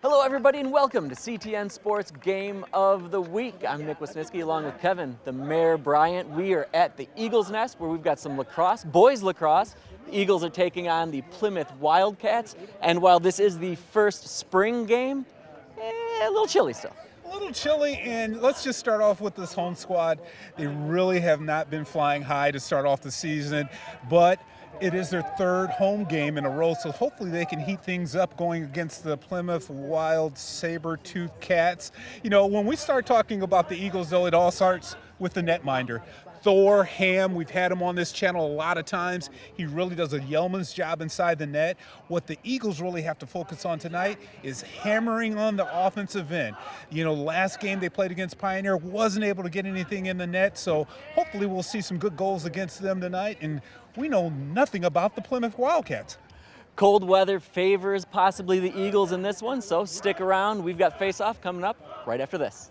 Hello, everybody, and welcome to CTN Sports Game of the Week. I'm Nick Wisniewski, along with Kevin, the Mayor Bryant. We are at the Eagles Nest, where we've got some lacrosse, boys lacrosse. The Eagles are taking on the Plymouth Wildcats, and while this is the first spring game, a little chilly still. A little chilly, and let's just start off with this home squad. They really have not been flying high to start off the season, but it is their third home game in a row, so hopefully they can heat things up going against the Plymouth Wild Saber-Tooth Cats. You know, when we start talking about the Eagles, though, it all starts with the netminder. Thor Ham, we've had him on this channel a lot of times. He really does a yeoman's job inside the net. What the Eagles really have to focus on tonight is hammering on the offensive end. You know, last game they played against Pioneer wasn't able to get anything in the net, so hopefully we'll see some good goals against them tonight. And we know nothing about the Plymouth Wildcats. Cold weather favors possibly the Eagles in this one, so stick around. We've got face-off coming up right after this.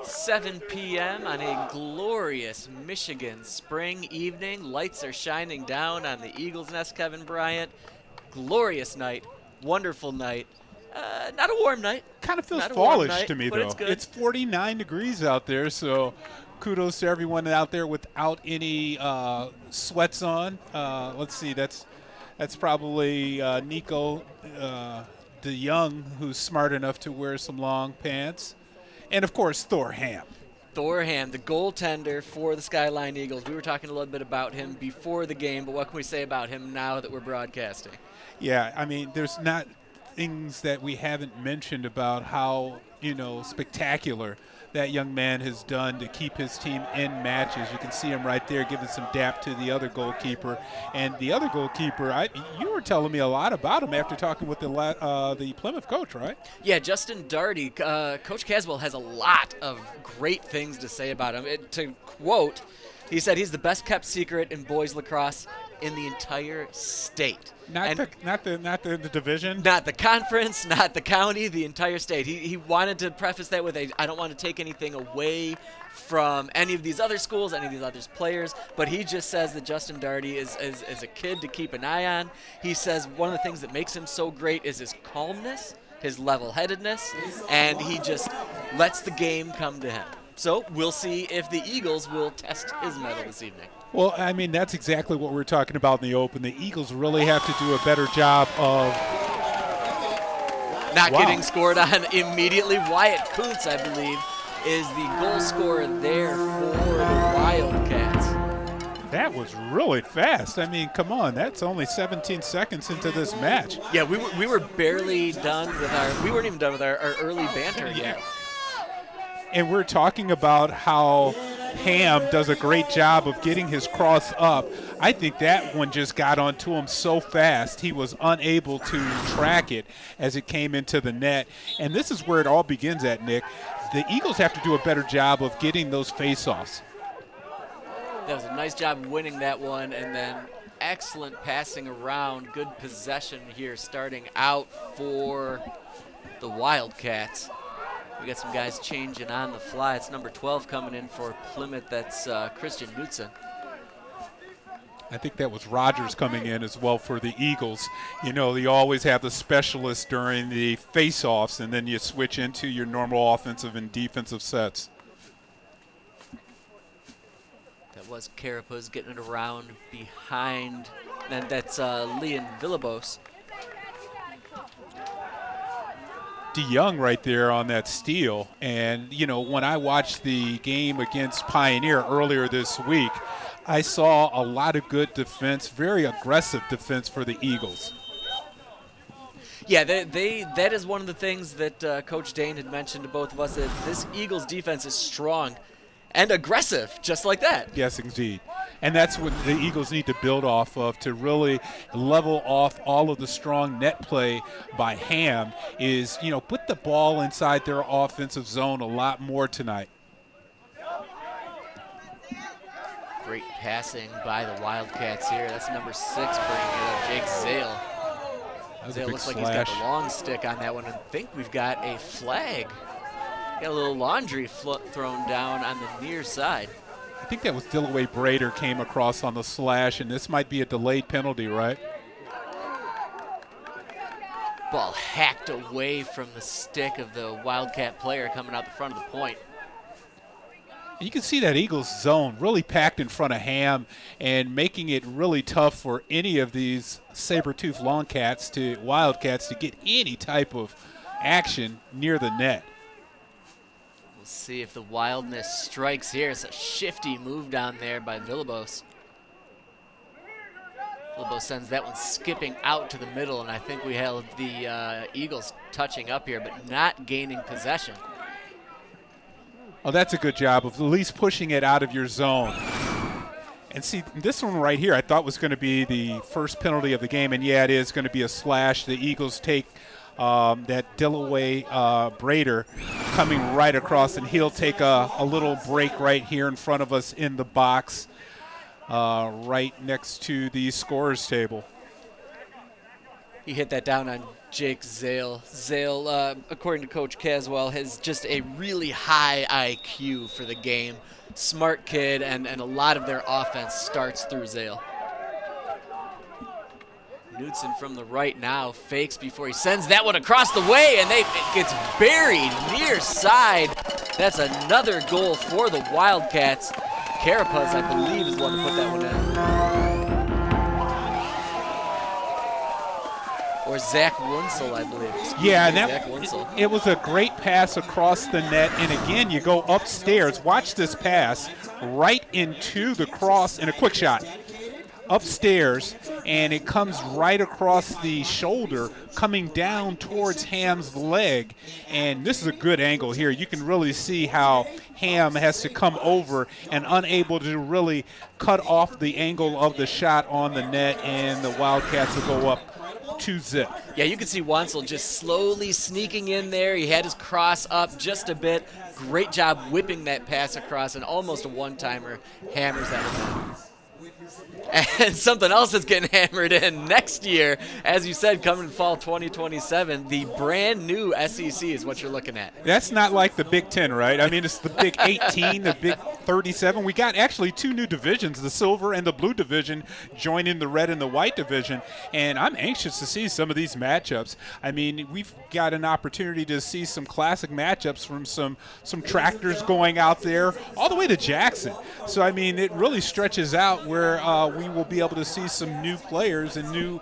$7 p.m. on a glorious Michigan spring evening. Lights are shining down on the Eagles Nest, Kevin Bryant. Glorious night, wonderful night. Not a warm night. Kind of feels Not a warm fallish night, to me, but though. it's good. It's 49 degrees out there, so kudos to everyone out there without any sweats on. Let's see, that's probably Nico DeYoung, who's smart enough to wear some long pants. And, of course, Thor Ham. Thor Ham, the goaltender for the Skyline Eagles. We were talking a little bit about him before the game, but what can we say about him now that we're broadcasting? Yeah, I mean, there's not things that we haven't mentioned about how, spectacular that young man has done to keep his team in matches. You can see him right there giving some dap to the other goalkeeper. And the other goalkeeper, you were telling me a lot about him after talking with the Plymouth coach, right? Yeah, Justin Darty. Coach Caswell has a lot of great things to say about him. To quote, he said he's the best kept secret in boys lacrosse in the entire state. Not the division? Not the conference, not the county, the entire state. He wanted to preface that with I don't want to take anything away from any of these other schools, any of these other players, but he just says that Justin Darty is a kid to keep an eye on. He says one of the things that makes him so great is his calmness, his level-headedness, and he just lets the game come to him. So we'll see if the Eagles will test his mettle this evening. Well, I mean, that's exactly what we're talking about in the open. The Eagles really have to do a better job of not getting scored on immediately. Wyatt Kuntz, I believe, is the goal scorer there for the Wildcats. That was really fast. I mean, come on, that's only 17 seconds into this match. Yeah, we were barely done with we weren't even done with our early banter yet. And we're talking about how Ham does a great job of getting his cross up. I think that one just got onto him so fast he was unable to track it as it came into the net. And this is where it all begins at, Nick. The Eagles have to do a better job of getting those face-offs. That was a nice job of winning that one, and then excellent passing around. Good possession here starting out for the Wildcats. We got some guys changing on the fly. It's number 12 coming in for Plymouth. That's Christian Knudsen. I think that was Rogers coming in as well for the Eagles. You know, you always have the specialists during the face-offs, and then you switch into your normal offensive and defensive sets. That was Carapaz getting it around behind. And that's Leon Villabos. DeYoung right there on that steal. And, you know, when I watched the game against Pioneer earlier this week, I saw a lot of good defense, very aggressive defense for the Eagles. Yeah, that is one of the things that Coach Dane had mentioned to both of us, that this Eagles defense is strong and aggressive, just like that. Yes, indeed. And that's what the Eagles need to build off of to really level off all of the strong net play by Ham is, you know, put the ball inside their offensive zone a lot more tonight. Great passing by the Wildcats here. That's number 6 bringing it up, Jake Zale. Zale looks like he's got the long stick on that one. I think we've got a flag. Got a little laundry thrown down on the near side. I think that was Dillaway Brader came across on the slash, and this might be a delayed penalty, right? Ball hacked away from the stick of the Wildcat player coming out the front of the point. You can see that Eagles zone really packed in front of Ham and making it really tough for any of these saber-tooth Wildcats to get any type of action near the net. We'll see if the wildness strikes here. It's a shifty move down there by Villabos. Villabos sends that one skipping out to the middle, and I think we held the Eagles touching up here, but not gaining possession. Oh, that's a good job of at least pushing it out of your zone. And see, this one right here I thought was going to be the first penalty of the game, and yeah, it is going to be a slash. The Eagles take that Dillaway Brader coming right across, and he'll take a little break right here in front of us in the box right next to the scorer's table. He hit that down on Jake Zale. Zale, according to Coach Caswell, has just a really high IQ for the game. Smart kid, and a lot of their offense starts through Zale. Knudsen from the right now fakes before he sends that one across the way, and it gets buried near side. That's another goal for the Wildcats. Carapaz, I believe, is the one to put that one in. Or Zach Wunsel, I believe. Yeah, and it was a great pass across the net. And again, you go upstairs. Watch this pass right into the cross in a quick shot. Upstairs, and it comes right across the shoulder, coming down towards Ham's leg. And this is a good angle here. You can really see how Ham has to come over and unable to really cut off the angle of the shot on the net, and the Wildcats will go up 2-zip. Yeah, you can see Wansel just slowly sneaking in there. He had his cross up just a bit. Great job whipping that pass across, and almost a one-timer hammers that one in. And something else that's getting hammered in next year, as you said, coming fall 2027, the brand new SEC is what you're looking at. That's not like the Big Ten, right? I mean, it's the Big 18, the Big 37. We got actually 2 new divisions, the silver and the blue division, joining the red and the white division. And I'm anxious to see some of these matchups. I mean, we've got an opportunity to see some classic matchups from some tractors going out there all the way to Jackson. So, I mean, it really stretches out where we will be able to see some new players and new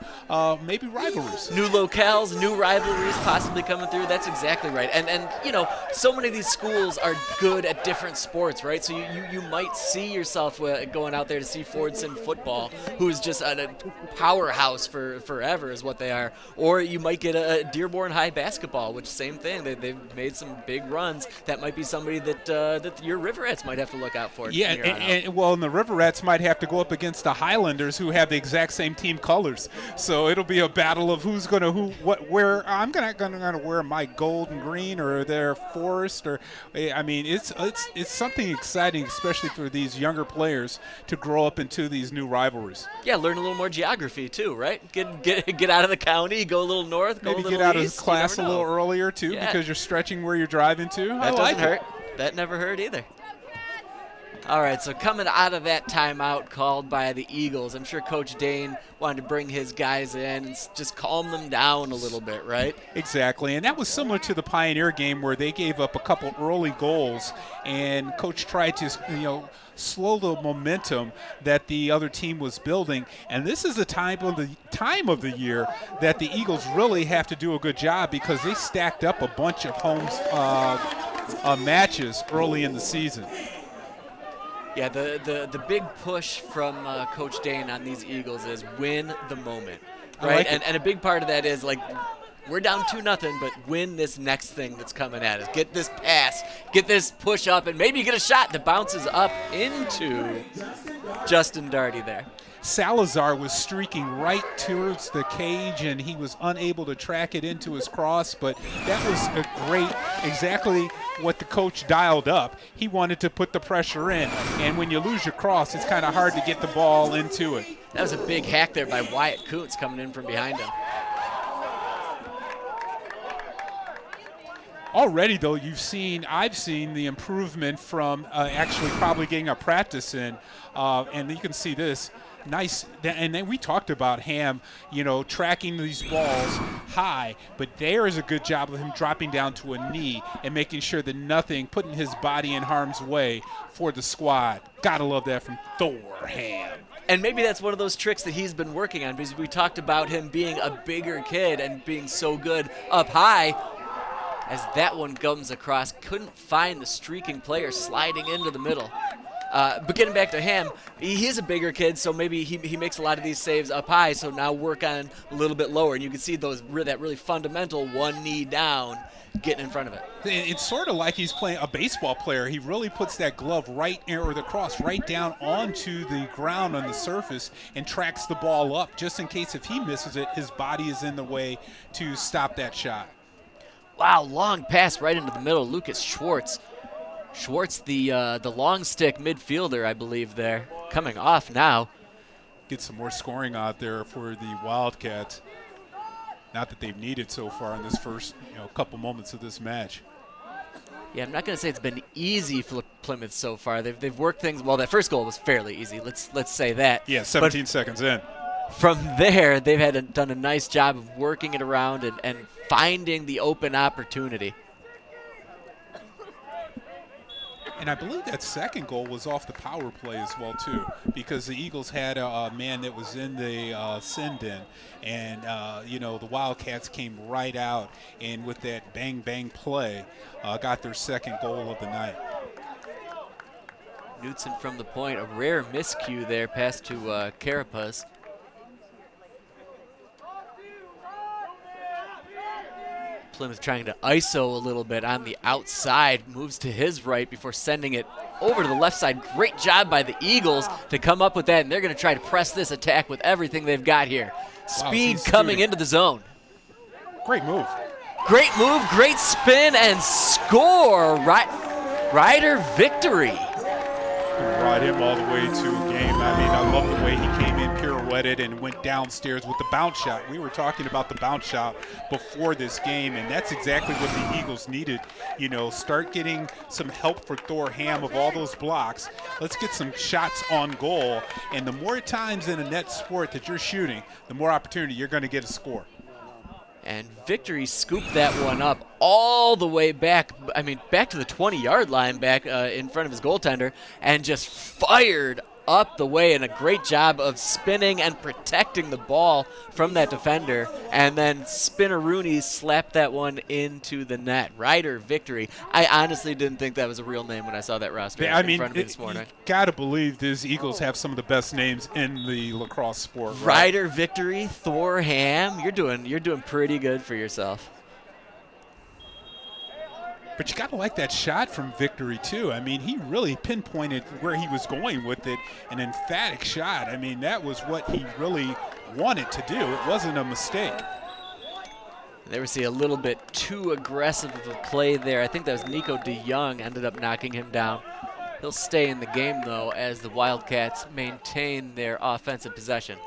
maybe rivalries. New locales, new rivalries possibly coming through. That's exactly right. And you know, so many of these schools are good at different sports, right? So you might see yourself going out there to see Fordson football, who's just a powerhouse for forever is what they are. Or you might get a Dearborn High basketball, which same thing. They've made some big runs. That might be somebody that your Riverettes might have to look out for. Yeah, and the Riverettes might have to go up against the Highlanders, who have the exact same team colors. So it'll be a battle of who's going to where I'm going to wear my gold and green or their forest, or I mean it's something exciting, especially for these younger players to grow up into these new rivalries. Yeah, learn a little more geography too, right? Get out of the county, go a little north, maybe go a little get out east, of class a little earlier too, because you're stretching where you're driving to. That doesn't hurt. That never hurt either. All right, so coming out of that timeout called by the Eagles, I'm sure Coach Dane wanted to bring his guys in and just calm them down a little bit, right? Exactly, and that was similar to the Pioneer game where they gave up a couple early goals, and Coach tried to, slow the momentum that the other team was building. And this is the time of the year that the Eagles really have to do a good job because they stacked up a bunch of matches early in the season. Yeah, the big push from Coach Dane on these Eagles is win the moment, right? And a big part of that is like we're down 2-0, but win this next thing that's coming at us. Get this pass, get this push up, and maybe get a shot that bounces up into Justin Darty there. Salazar was streaking right towards the cage, and he was unable to track it into his cross, but that was exactly what the coach dialed up. He wanted to put the pressure in, and when you lose your cross, it's kind of hard to get the ball into it. That was a big hack there by Wyatt Kuntz coming in from behind him. Already, though, I've seen the improvement from actually probably getting a practice in, and you can see this. Nice, and then we talked about Ham, tracking these balls high, but there is a good job of him dropping down to a knee and making sure that putting his body in harm's way for the squad. Gotta love that from Thor Ham. And maybe that's one of those tricks that he's been working on because we talked about him being a bigger kid and being so good up high. As that one comes across, couldn't find the streaking player sliding into the middle. But getting back to Ham, he is a bigger kid, so maybe he makes a lot of these saves up high, so now work on a little bit lower. And you can see that really fundamental one knee down getting in front of it. It's sort of like he's playing a baseball player. He really puts that glove or the cross right down onto the ground on the surface and tracks the ball up just in case if he misses it, his body is in the way to stop that shot. Wow, long pass right into the middle. Lucas Schwartz. Schwartz, the long stick midfielder, I believe there, coming off now. Get some more scoring out there for the Wildcats. Not that they've needed so far in this first couple moments of this match. Yeah, I'm not going to say it's been easy for Plymouth so far. They've worked things. Well, that first goal was fairly easy. Let's say that. Yeah, 17 seconds in. From there, they've done a nice job of working it around and finding the open opportunity. And I believe that second goal was off the power play as well, too, because the Eagles had a man that was in the send-in, and, the Wildcats came right out, and with that bang-bang play, got their second goal of the night. Knutson from the point, a rare miscue there, pass to Carapaz. Plymouth trying to ISO a little bit on the outside, moves to his right before sending it over to the left side. Great job by the Eagles to come up with that, and they're going to try to press this attack with everything they've got here. Speed coming into the zone. Great move. Great move, great spin, and score. Ryder Victory. Brought him all the way to a game. I love the way he came in, pirouetted, and went downstairs with the bounce shot. We were talking about the bounce shot before this game, and that's exactly what the Eagles needed. Start getting some help for Thor Ham of all those blocks. Let's get some shots on goal, and the more times in a net sport that you're shooting, the more opportunity you're going to get a score. And Victory scooped that one up all the way back, back to the 20-yard line back in front of his goaltender, and just fired up the way, and a great job of spinning and protecting the ball from that defender. And then Spinner Rooney slapped that one into the net. Ryder Victory. I honestly didn't think that was a real name when I saw that roster in front of me this morning. You got to believe these Eagles have some of the best names in the lacrosse sport. Right? Ryder Victory, Thor Ham. You're doing pretty good for yourself. But you got to like that shot from Victory, too. He really pinpointed where he was going with it, an emphatic shot. That was what he really wanted to do. It wasn't a mistake. There we see a little bit too aggressive of a play there. I think that was Nico DeYoung ended up knocking him down. He'll stay in the game, though, as the Wildcats maintain their offensive possession.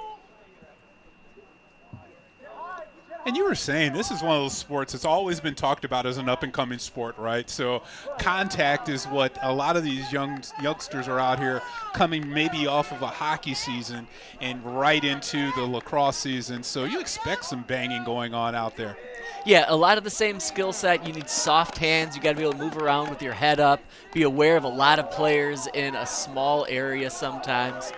And you were saying this is one of those sports that's always been talked about as an up-and-coming sport, right? So contact is what a lot of these youngsters are out here coming maybe off of a hockey season and right into the lacrosse season. So you expect some banging going on out there. Yeah, a lot of the same skill set. You need soft hands. You got to be able to move around with your head up, be aware of a lot of players in a small area sometimes.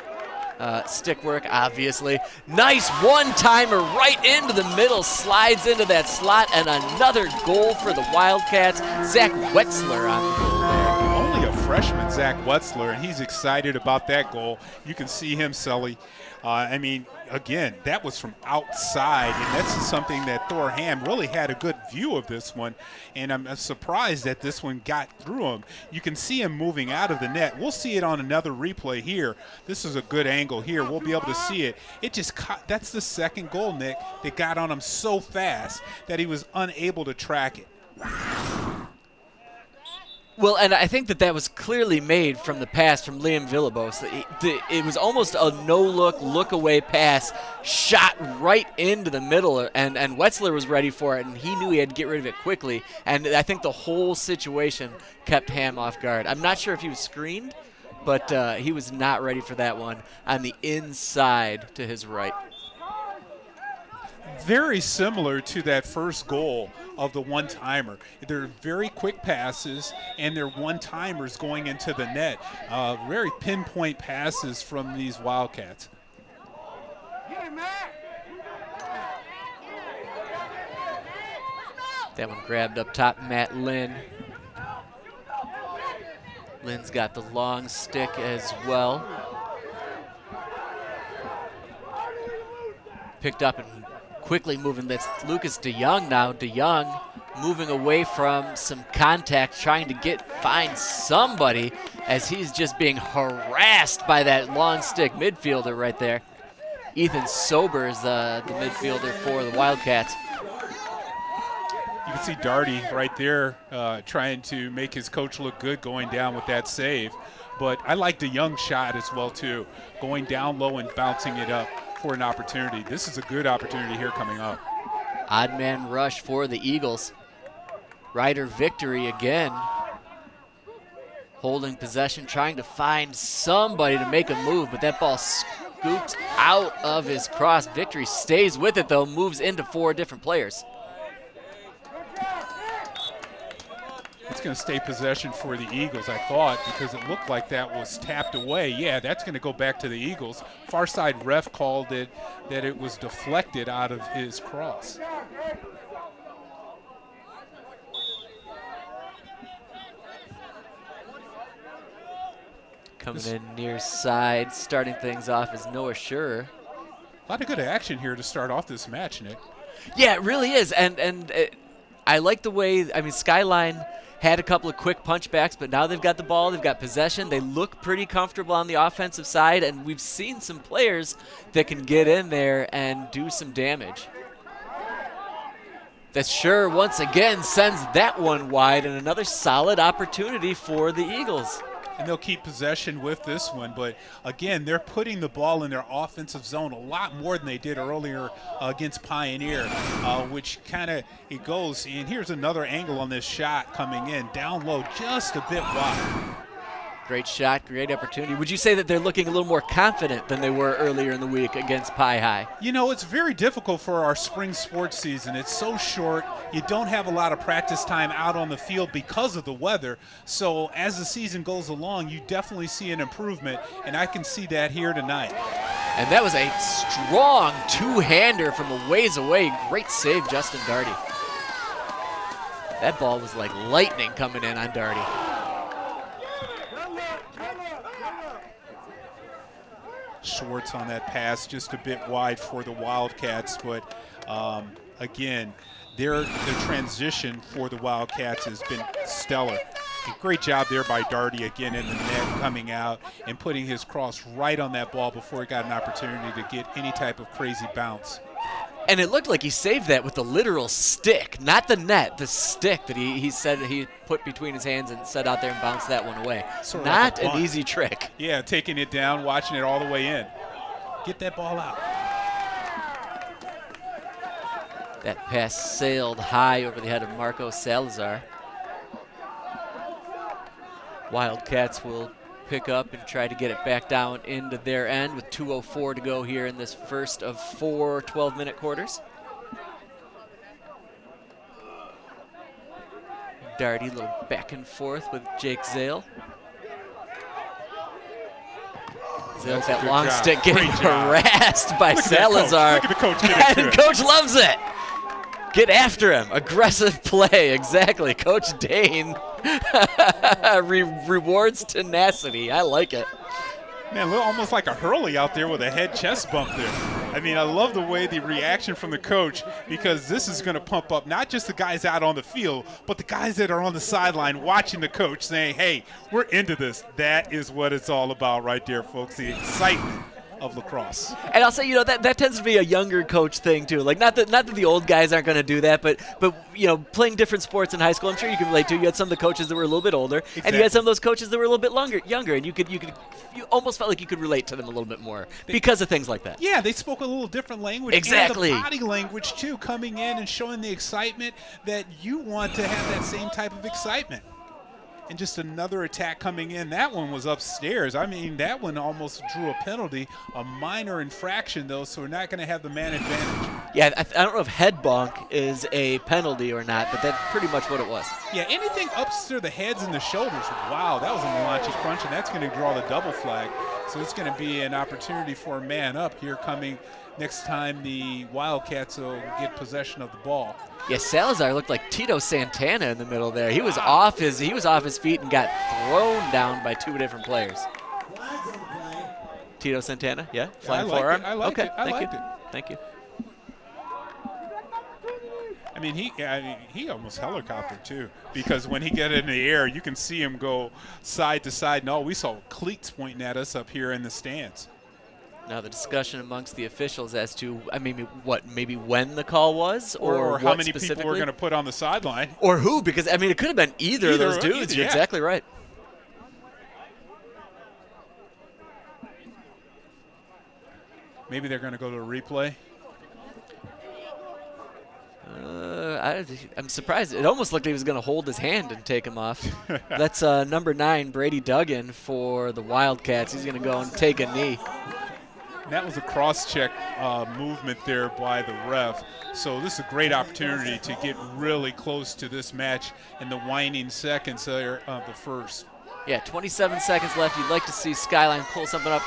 Stick work, obviously. Nice one-timer right into the middle, slides into that slot, and another goal for the Wildcats. Zach Wetzler on the goal there. Only a freshman, Zach Wetzler, and he's excited about that goal. You can see him, Sully. Again, that was from outside, and that's something that Thor Ham really had a good view of this one, and I'm surprised that this one got through him. You can see him moving out of the net. We'll see it on another replay here. This is a good angle here. We'll be able to see it. It just caught. That's the second goal, Nick, that got on him so fast that he was unable to track it. Well, and I think that was clearly made from the pass from Liam Villabos. It was almost a no-look, look-away pass, shot right into the middle, and Wetzler was ready for it, and he knew he had to get rid of it quickly. And I think the whole situation kept Ham off guard. I'm not sure if he was screened, but he was not ready for that one on the inside to his right. Very similar to that first goal of the one-timer. They're very quick passes, and they're one-timers going into the net. Very pinpoint passes from these Wildcats. That one grabbed up top, Matt Lynn. Lynn's got the long stick as well. Picked up and quickly moving. That's Lucas DeYoung now. DeYoung moving away from some contact, trying to find somebody as he's just being harassed by that long stick midfielder right there. Ethan Sober is the midfielder for the Wildcats. You can see Darty right there trying to make his coach look good going down with that save. But I like DeYoung's shot as well, too, going down low and bouncing it up for an opportunity. This is a good opportunity here coming up. Odd man rush for the Eagles. Ryder Victory again. Holding possession, trying to find somebody to make a move, but that ball scoops out of his cross. Victory stays with it, though, moves into 4 different players. It's going to stay possession for the Eagles, I thought, because it looked like that was tapped away. Yeah, that's going to go back to the Eagles. Far side ref called it that it was deflected out of his cross. Coming in near side, starting things off is Noah Schur. A lot of good action here to start off this match, Nick. Yeah, it really is, and I like the way, Skyline had a couple of quick punchbacks, but now they've got the ball, they've got possession, they look pretty comfortable on the offensive side, and we've seen some players that can get in there and do some damage. That sure once again sends that one wide, and another solid opportunity for the Eagles. And they'll keep possession with this one, but again, they're putting the ball in their offensive zone a lot more than they did earlier against Pioneer, which kind of it goes. And here's another angle on this shot coming in, down low, just a bit wide. Great shot, great opportunity. Would you say that they're looking a little more confident than they were earlier in the week against Pie High? You know, it's very difficult for our spring sports season. It's so short. You don't have a lot of practice time out on the field because of the weather. So as the season goes along, you definitely see an improvement, and I can see that here tonight. And that was a strong two-hander from a ways away. Great save, Justin Darty. That ball was like lightning coming in on Darty. Schwartz on that pass, just a bit wide for the Wildcats, but again, the transition for the Wildcats has been stellar. A great job there by Darty again in the net, coming out and putting his cross right on that ball before he got an opportunity to get any type of crazy bounce. And it looked like he saved that with the literal stick, not the net, the stick that he said he put between his hands and set out there and bounced that one away. Sort of not like an easy trick. Yeah, taking it down, watching it all the way in. Get that ball out. That pass sailed high over the head of Marco Salazar. Wildcats will pick up and try to get it back down into their end with 2:04 to go here in this first of 4 12-minute quarters. Darty, a little back and forth with Jake Zale. Zale's that long job. stick getting harassed by Look at Salazar. Look at the coach get into And it. Coach loves it. Get after him. Aggressive play. Exactly. Coach Dane rewards tenacity. I like it. Man, almost like a Hurley out there with a head chest bump there. I mean, I love the way the reaction from the coach, because this is going to pump up not just the guys out on the field, but the guys that are on the sideline watching the coach saying, hey, we're into this. That is what it's all about right there, folks, the excitement of lacrosse. And I'll say, you know, that tends to be a younger coach thing too. Like, not that the old guys aren't going to do that, but you know, playing different sports in high school, I'm sure you can relate to. You had some of the coaches that were a little bit older, and you had some of those coaches that were a little bit younger, and you almost felt like you could relate to them a little bit more because of things like that. Yeah, they spoke a little different language. Exactly. And the body language too, coming in and showing the excitement that you want to have that same type of excitement. And just another attack coming in. That one was upstairs. I mean, that one almost drew a penalty, a minor infraction, though, so we're not going to have the man advantage. Yeah, I don't know if head bonk is a penalty or not, but that's pretty much what it was. Yeah, anything up to the heads and the shoulders, wow, that was a Malachi crunch, and that's going to draw the double flag. So it's going to be an opportunity for a man up here coming next time the Wildcats will get possession of the ball. Yeah, Salazar looked like Tito Santana in the middle there. He was off his feet and got thrown down by 2 different players. Tito Santana, yeah, flying forearm. I liked it. I liked it. Thank you. I mean, he almost helicoptered too, because when he got in the air, you can see him go side to side. No, we saw cleats pointing at us up here in the stands. Now the discussion amongst the officials as to maybe when the call was, or how what many people specifically we're going to put on the sideline, or who, because I mean it could have been either of those dudes. You're exactly right. Maybe they're going to go to a replay. I'm surprised. It almost looked like he was going to hold his hand and take him off. That's number 9, Brady Duggan for the Wildcats. He's going to go and take a knee. That was a cross-check movement there by the ref. So this is a great opportunity to get really close to this match in the waning seconds there of the first. Yeah, 27 seconds left. You'd like to see Skyline pull something up.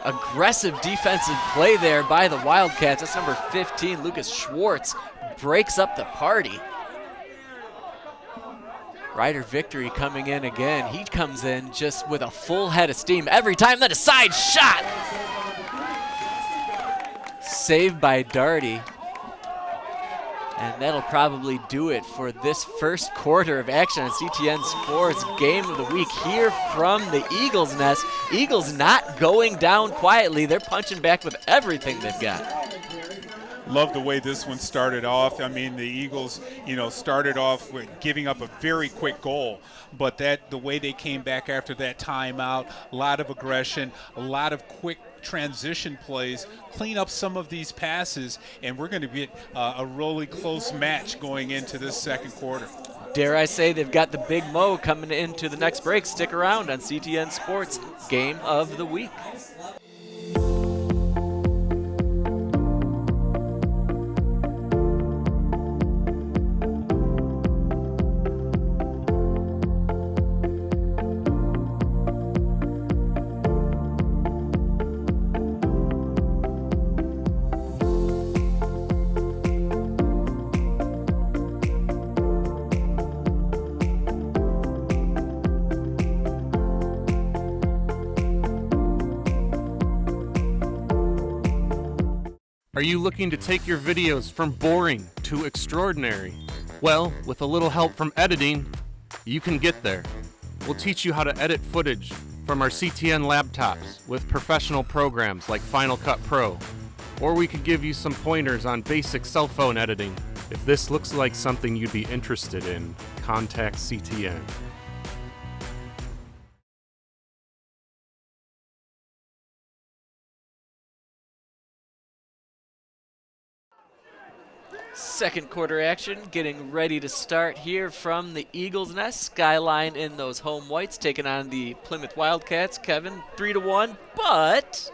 Aggressive defensive play there by the Wildcats. That's number 15, Lucas Schwartz, breaks up the party. Ryder Victory coming in again. He comes in just with a full head of steam every time. Then a side shot. Saved by Darty. And that'll probably do it for this first quarter of action on CTN Sports Game of the Week here from the Eagles' nest. Eagles not going down quietly. They're punching back with everything they've got. Love the way this one started off. I mean, the Eagles, started off with giving up a very quick goal, but the way they came back after that timeout, a lot of aggression, a lot of quick transition plays, clean up some of these passes, and we're going to get a really close match going into this second quarter. Dare I say they've got the Big Mo coming into the next break. Stick around on CTN Sports Game of the Week. Are you looking to take your videos from boring to extraordinary? Well, with a little help from editing, you can get there. We'll teach you how to edit footage from our CTN laptops with professional programs like Final Cut Pro. Or we could give you some pointers on basic cell phone editing. If this looks like something you'd be interested in, contact CTN. Second quarter action getting ready to start here from the Eagles' nest. Skyline in those home whites taking on the Plymouth Wildcats. Kevin, 3-1, but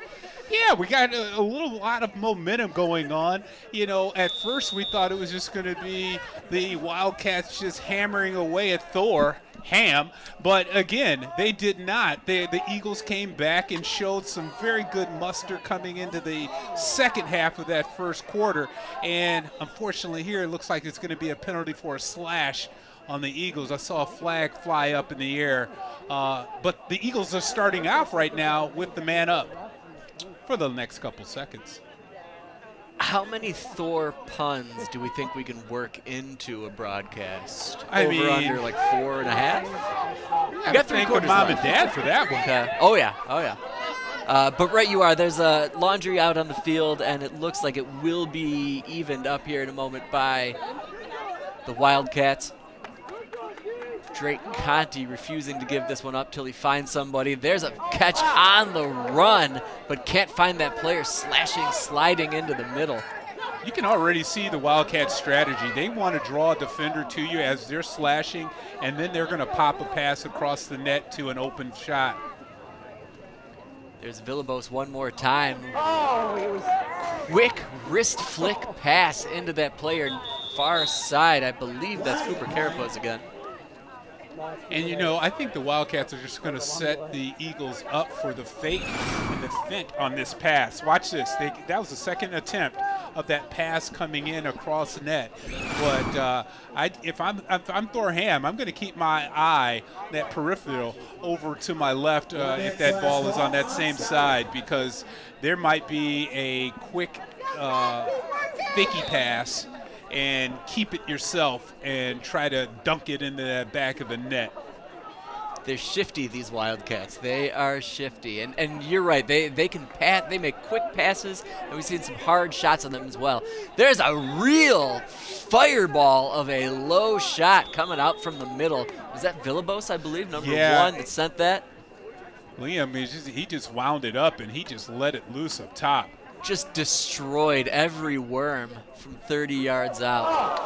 Yeah, we got a lot of momentum going on. You know, at first we thought it was just going to be the Wildcats just hammering away at Ham, but again, they did not. The Eagles came back and showed some very good muster coming into the second half of that first quarter, and unfortunately here it looks like it's going to be a penalty for a slash on the Eagles. I saw a flag fly up in the air, but the Eagles are starting off right now with the man up for the next couple seconds. how many Thor puns do we think we can work into a broadcast? I Over mean, under like 4.5? I got thank 3/4 mom left. and dad for that one. Okay. Oh yeah. But right you are. There's a laundry out on the field, and it looks like it will be evened up here in a moment by the Wildcats. Drake Conti refusing to give this one up till he finds somebody. There's a catch on the run, but can't find that player, sliding into the middle. You can already see the Wildcats' strategy. They want to draw a defender to you as they're slashing, and then they're going to pop a pass across the net to an open shot. There's Villalobos one more time. Quick wrist flick pass into that player far side. I believe that's Cooper Carapaz again. And, you know, I think the Wildcats are just going to set the Eagles up for the fake and the fint on this pass. Watch this. That was the second attempt of that pass coming in across the net. But if I'm Thor Ham, I'm going to keep my eye, that peripheral, over to my left if that ball is on that same side, because there might be a quick fakey pass and keep it yourself and try to dunk it into that back of the net. They're shifty, these Wildcats. They are shifty. And you're right. They can pass. They make quick passes, and we've seen some hard shots on them as well. There's a real fireball of a low shot coming out from the middle. Was that Villalobos, I believe, number 1 that sent that? Liam, he just wound it up, and he just let it loose up top. Just destroyed every worm from 30 yards out.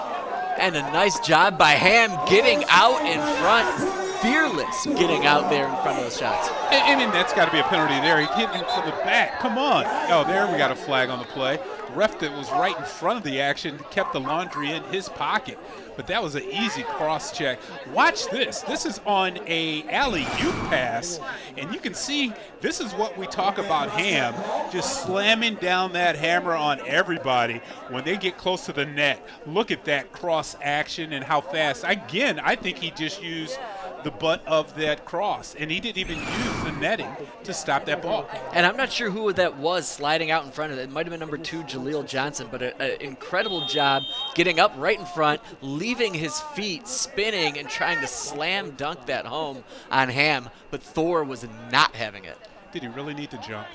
And a nice job by Ham getting out in front. Fearless getting out there in front of those shots. I mean, that's got to be a penalty there. He hit him from the back. Come on. Oh, there we got a flag on the play. The ref that was right in front of the action kept the laundry in his pocket. But that was an easy cross-check. Watch this. This is on a alley-oop pass. And you can see this is what we talk about Ham, just slamming down that hammer on everybody when they get close to the net. Look at that cross-action and how fast. Again, I think he just used the butt of that cross, and he didn't even use the netting to stop that ball. And I'm not sure who that was sliding out in front of it. It might have been number 2, Jaleel Johnson, but an incredible job getting up right in front, leaving his feet spinning and trying to slam dunk that home on Ham, but Thor was not having it. Did he really need to jump?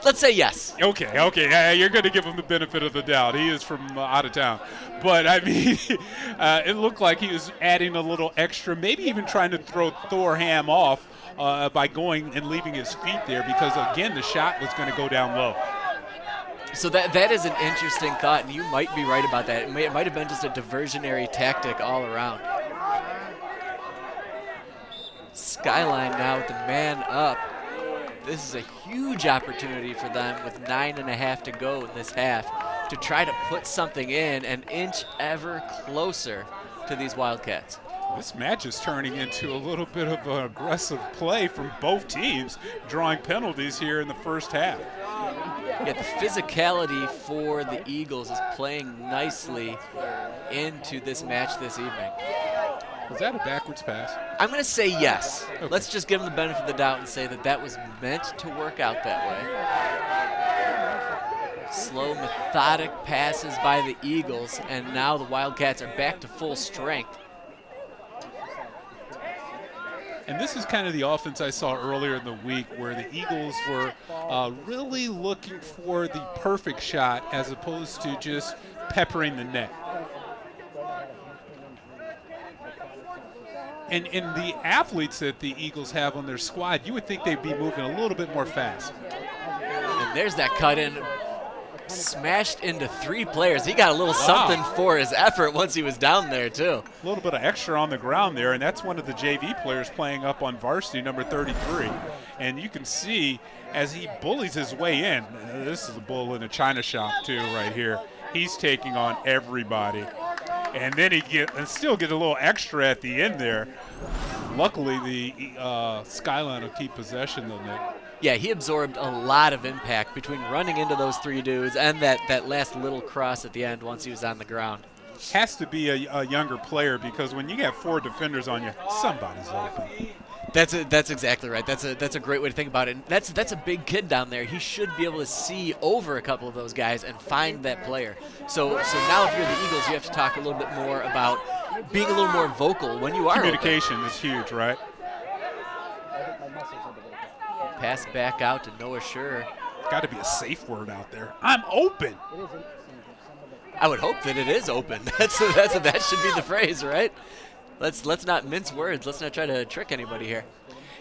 Let's say yes. Okay. You're going to give him the benefit of the doubt. He is from out of town. But, I mean, it looked like he was adding a little extra, maybe even trying to throw Thor Ham off by going and leaving his feet there because, again, the shot was going to go down low. So that is an interesting thought, and you might be right about that. It might have been just a diversionary tactic all around. Skyline now with the man up. This is a huge opportunity for them with 9.5 to go in this half to try to put something in and inch ever closer to these Wildcats. This match is turning into a little bit of an aggressive play from both teams, drawing penalties here in the first half. Yeah, the physicality for the Eagles is playing nicely into this match this evening. Was that a backwards pass? I'm going to say yes. Okay. Let's just give them the benefit of the doubt and say that was meant to work out that way. Slow, methodic passes by the Eagles, and now the Wildcats are back to full strength. And this is kind of the offense I saw earlier in the week where the Eagles were really looking for the perfect shot as opposed to just peppering the net. And the athletes that the Eagles have on their squad, you would think they'd be moving a little bit more fast. And there's that cut in. smashed into 3 players. He got a little something for his effort once he was down there, too. A little bit of extra on the ground there, and that's one of the JV players playing up on varsity, number 33. And you can see as he bullies his way in, this is a bull in a china shop, too, right here. He's taking on everybody. And then he still get a little extra at the end there. Luckily, the Skyline will keep possession, though, Nick. Yeah, he absorbed a lot of impact between running into those 3 dudes and that last little cross at the end once he was on the ground. Has to be a younger player, because when you got 4 defenders on you, somebody's open. That's exactly right. That's a great way to think about it. And that's a big kid down there. He should be able to see over a couple of those guys and find that player. So now if you're the Eagles, you have to talk a little bit more about being a little more vocal when you are Communication open. is huge, right? Pass back out to Noah Schur. Got to be a safe word out there. I'm open. I would hope that it is open. That should be the phrase, right? Let's not mince words. Let's not try to trick anybody here.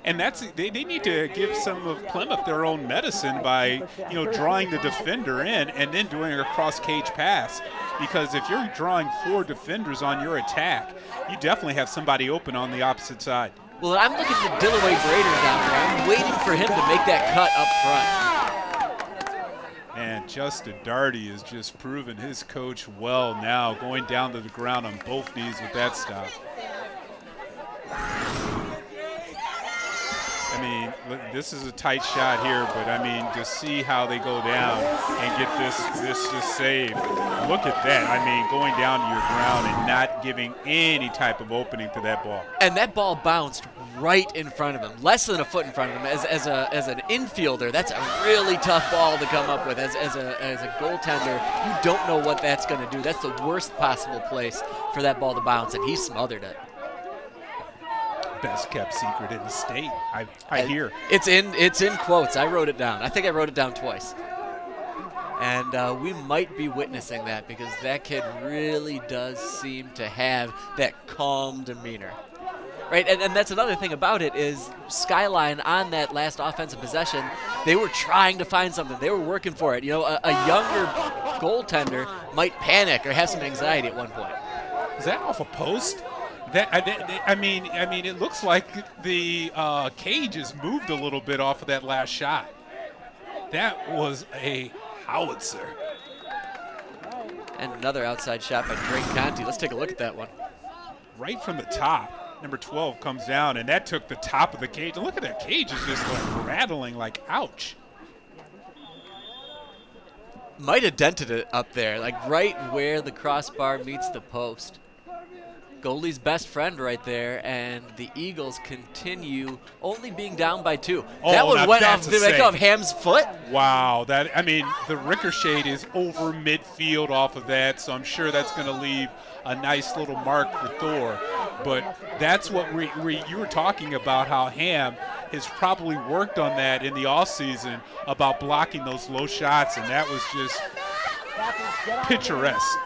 And they need to give some of Plymouth their own medicine by drawing the defender in and then doing a cross cage pass. Because if you're drawing 4 defenders on your attack, you definitely have somebody open on the opposite side. Well, I'm looking at Dillaway Brader down there. I'm waiting for him to make that cut up front. And Justin Darty is just proving his coach well now, going down to the ground on both knees with that stop. I mean, this is a tight shot here, but I mean, to see how they go down and get this just saved. Look at that. I mean, going down to your ground and not giving any type of opening to that ball. And that ball bounced right in front of him, less than a foot in front of him. As an infielder, that's a really tough ball to come up with. As a goaltender, you don't know what that's going to do. That's the worst possible place for that ball to bounce, and he smothered it. Best kept secret in the state, I hear. It's in quotes. I wrote it down. I think I wrote it down twice. And we might be witnessing that, because that kid really does seem to have that calm demeanor. Right, and that's another thing about it is Skyline on that last offensive possession, they were trying to find something. They were working for it. A younger goaltender might panic or have some anxiety at one point. Is that off a post? I mean, it looks like the cage has moved a little bit off of that last shot. That was a howitzer. And another outside shot by Drake Conti. Let's take a look at that one. Right from the top. Number 12 comes down, and that took the top of the cage. Look at that cage. It's just like rattling like, ouch. Might have dented it up there, like right where the crossbar meets the post. Goalie's best friend right there, and the Eagles continue only being down by 2. That one went off. Did it go off Ham's foot? Wow, the ricochet is over midfield off of that, so I'm sure that's going to leave a nice little mark for Thor. But that's what you were talking about, how Ham has probably worked on that in the offseason about blocking those low shots, and that was just picturesque.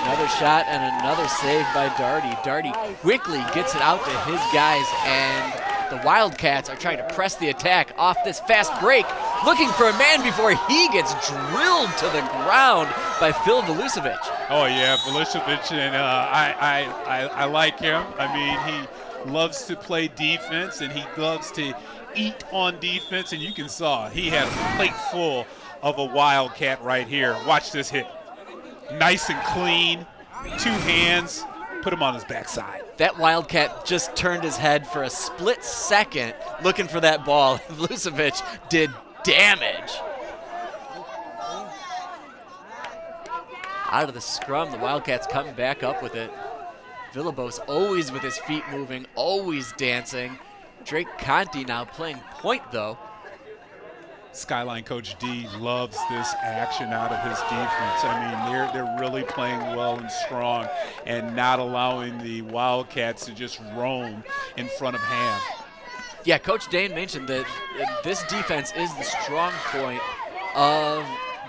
Another shot and another save by Darty. Darty quickly gets it out to his guys, and the Wildcats are trying to press the attack off this fast break, looking for a man before he gets drilled to the ground by Phil Velusevic. Oh yeah, Velusevic, and I like him. I mean, he loves to play defense, and he loves to eat on defense, and you can saw he had a plate full of a Wildcat right here. Watch this hit. Nice and clean, 2 hands, put him on his backside. That Wildcat just turned his head for a split second looking for that ball. Velusevic did damage. Out of the scrum, the Wildcats coming back up with it. Villabos always with his feet moving, always dancing. Drake Conti now playing point, though. Skyline Coach D loves this action out of his defense. I mean, they're really playing well and strong and not allowing the Wildcats to just roam in front of Ham. Yeah, Coach Dane mentioned that this defense is the strong point of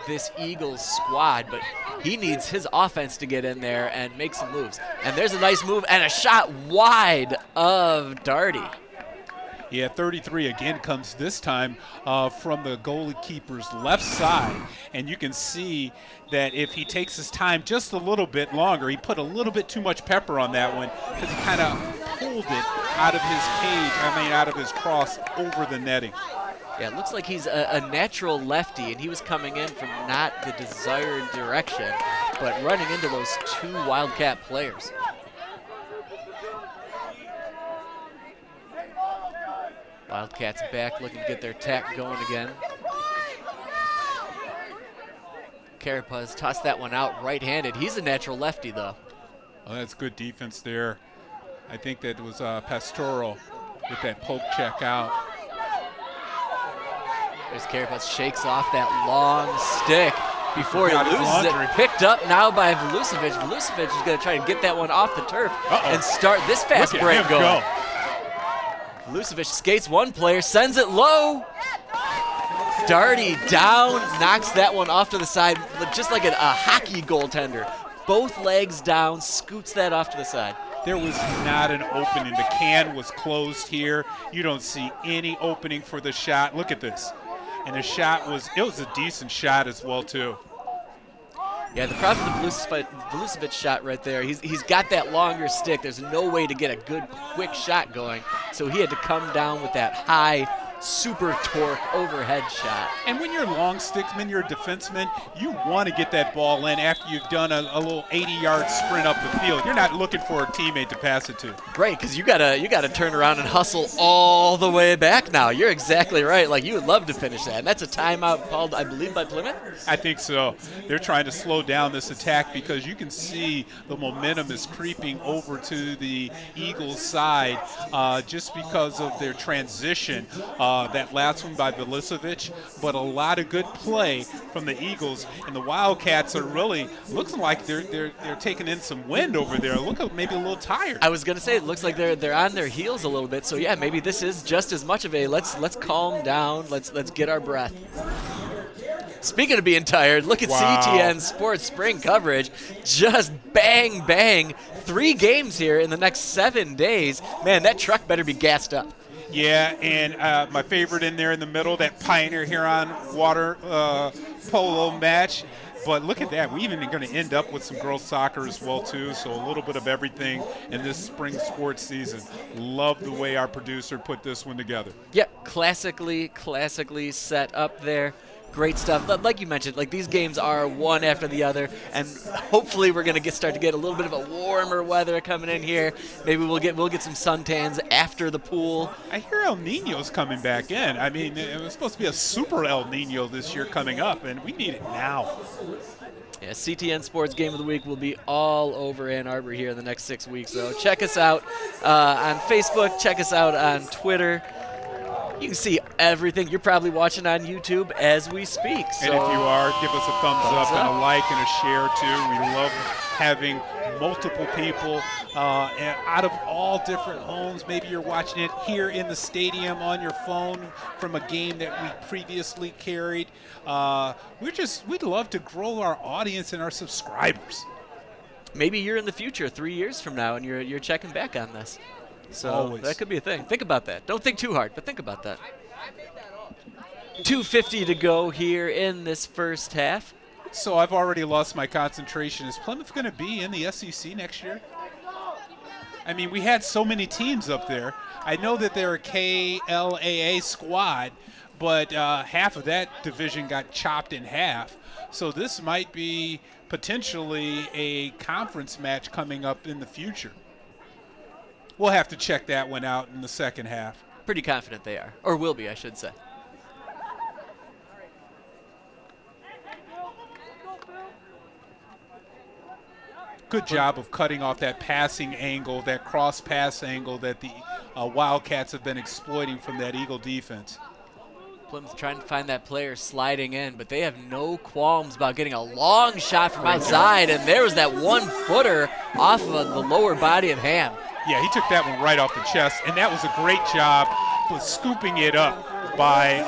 this Eagles squad, but he needs his offense to get in there and make some moves. And there's a nice move and a shot wide of Darty. Yeah, 33 again comes this time from the goalkeeper's left side. And you can see that if he takes his time just a little bit longer, he put a little bit too much pepper on that one because he kind of pulled it out of his out of his cross over the netting. Yeah, it looks like he's a natural lefty, and he was coming in from not the desired direction, but running into those two Wildcat players. Wildcats back, looking to get their attack going again. Carapaz tossed that one out right-handed. He's a natural lefty, though. Oh, that's good defense there. I think that was Pastoral with that poke check out. There's Carapaz, shakes off that long stick before he Forgot his loses laundry. it. Picked up now by Vulosevic. Vulosevic is going to try to get that one off the turf and start this fast Look at break him going. go. Vulosevic skates one player, sends it low. Darty down, knocks that one off to the side, just like a hockey goaltender. Both legs down, scoots that off to the side. There was not an opening. The can was closed here. You don't see any opening for the shot. Look at this. And the shot was a decent shot as well, too. Yeah, the problem with the Vulosevic shot right there, he's got that longer stick. There's no way to get a good, quick shot going. So he had to come down with that high, super torque overhead shot. And when you're a long sticksman, you're a defenseman, you want to get that ball in after you've done a little 80-yard sprint up the field. You're not looking for a teammate to pass it to. Right, because you gotta turn around and hustle all the way back now. You're exactly right. Like, you would love to finish that. And that's a timeout called, I believe, by Plymouth? I think so. They're trying to slow down this attack because you can see the momentum is creeping over to the Eagles' side just because of their transition. That last one by Vulosevic, but a lot of good play from the Eagles, and the Wildcats are really looks like they're taking in some wind over there. Look, maybe a little tired. I was gonna say it looks like they're on their heels a little bit. So yeah, maybe this is just as much of a let's calm down, let's get our breath. Speaking of being tired, look at CTN Sports Spring coverage. Just bang, bang. 3 games here in the next 7 days. Man, that truck better be gassed up. Yeah, and my favorite in there in the middle, that Pioneer Huron water polo match. But look at that. We're even going to end up with some girls soccer as well, too. So a little bit of everything in this spring sports season. Love the way our producer put this one together. Yep, classically set up there. Great stuff. Like you mentioned, like these games are one after the other, and hopefully we're gonna start to get a little bit of a warmer weather coming in here. Maybe we'll get some suntans after the pool. I hear El Nino's coming back in. I mean, it was supposed to be a super El Nino this year coming up, and we need it now. Yeah, CTN Sports Game of the Week will be all over Ann Arbor here in the next 6 weeks. So check us out on Facebook. Check us out on Twitter. You can see everything. You're probably watching on YouTube as we speak. So And if you are, give us a thumbs up and a like and a share, too. We love having multiple people and out of all different homes. Maybe you're watching it here in the stadium on your phone from a game that we previously carried. We'd love to grow our audience and our subscribers. Maybe you're in the future 3 years from now and you're checking back on this. So Always. That could be a thing. Think about that. Don't think too hard, but think about that. 2:50 to go here in this first half. So I've already lost my concentration. Is Plymouth going to be in the SEC next year? I mean, we had so many teams up there. I know that they're a KLAA squad, but half of that division got chopped in half. So this might be potentially a conference match coming up in the future. We'll have to check that one out in the second half. Pretty confident they are, or will be, I should say. Good job of cutting off that passing angle, that cross pass angle that the Wildcats have been exploiting from that Eagle defense. Plymouth trying to find that player sliding in, but they have no qualms about getting a long shot from outside, and there was that 1-footer off of the lower body of Ham. Yeah, he took that one right off the chest, and that was a great job of scooping it up by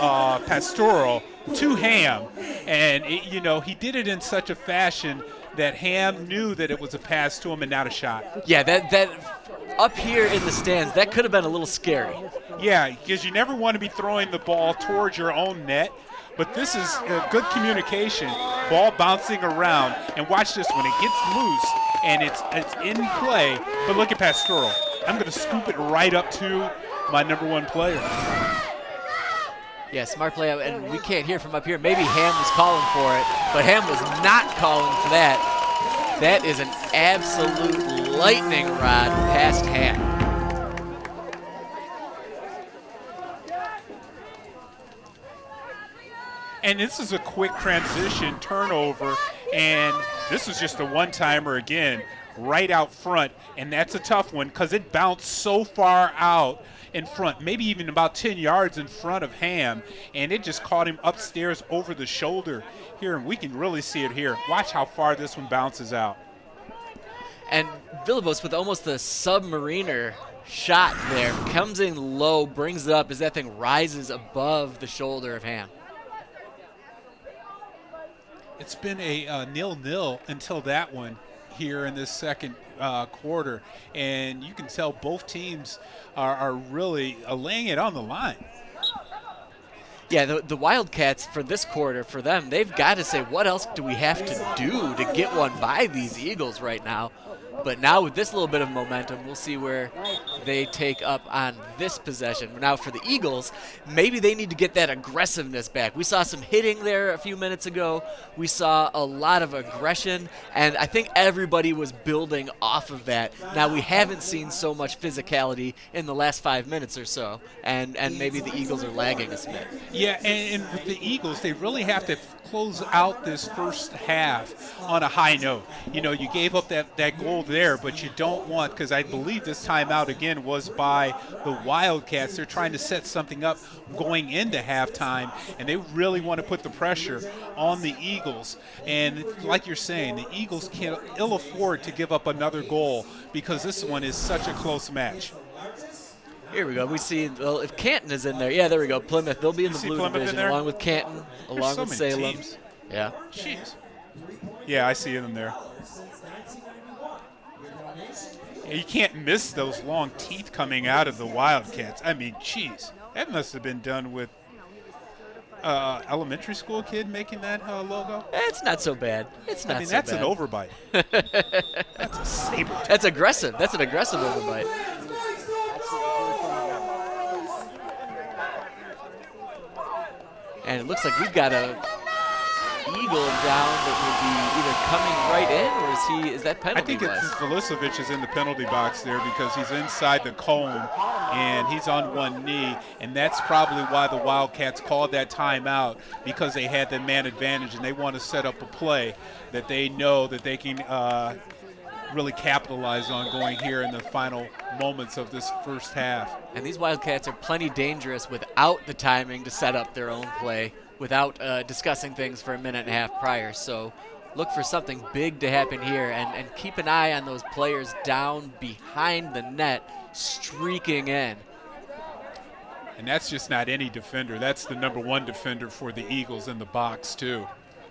Pastoral to Ham. And, he did it in such a fashion that Ham knew that it was a pass to him and not a shot. Yeah, that up here in the stands, that could have been a little scary. Yeah, because you never want to be throwing the ball towards your own net. But this is good communication, ball bouncing around. And watch this, when it gets loose and it's in play, but look at Pastoral. I'm going to scoop it right up to my number one player. Yeah, smart play, and we can't hear from up here. Maybe Ham was calling for it, but Ham was not calling for that. That is an absolute lightning rod past Ham. And this is a quick transition turnover, and this is just a one-timer again, right out front, and that's a tough one because it bounced so far out in front, maybe even about 10 yards in front of Ham, and it just caught him upstairs over the shoulder here, and we can really see it here. Watch how far this one bounces out. And Villalobos with almost the submariner shot there, comes in low, brings it up as that thing rises above the shoulder of Ham. It's been a 0-0 until that one here in this second quarter, and you can tell both teams are really laying it on the line. Yeah, the Wildcats for this quarter, for them, they've got to say, what else do we have to do to get one by these Eagles right now? But now with this little bit of momentum, we'll see where they take up on this possession. Now for the Eagles, maybe they need to get that aggressiveness back. We saw some hitting there a few minutes ago. We saw a lot of aggression, and I think everybody was building off of that. Now we haven't seen so much physicality in the last 5 minutes or so, and maybe the Eagles are lagging a bit. Yeah, and with the Eagles, they really have to close out this first half on a high note. You know, you gave up that goal there, but you don't want, because I believe this timeout again was by the Wildcats. They're trying to set something up going into halftime, and they really want to put the pressure on the Eagles. And like you're saying, the Eagles can't ill afford to give up another goal because this one is such a close match. Here we go. We see, well, if Canton is in there. Yeah, there we go. Plymouth. They'll be in the blue division along with Canton, along with Salem. Teams. Yeah. Jeez. Yeah, I see them there. You can't miss those long teeth coming out of the Wildcats. I mean, jeez. That must have been done with elementary school kid making that logo. It's not so bad. It's not so bad. That's an overbite. That's a saber. That's aggressive. That's an aggressive overbite. And it looks like we've got a Eagle down that would be either coming right in, or is that penalty? I think it's Vilicevic is in the penalty box there because he's inside the cone and he's on one knee, and that's probably why the Wildcats called that timeout, because they had the man advantage and they want to set up a play that they know that they can really capitalize on going here in the final moments of this first half. And these Wildcats are plenty dangerous without the timing to set up their own play, without discussing things for a minute and a half prior. So look for something big to happen here, and keep an eye on those players down behind the net streaking in. And that's just not any defender. That's the number one defender for the Eagles in the box too.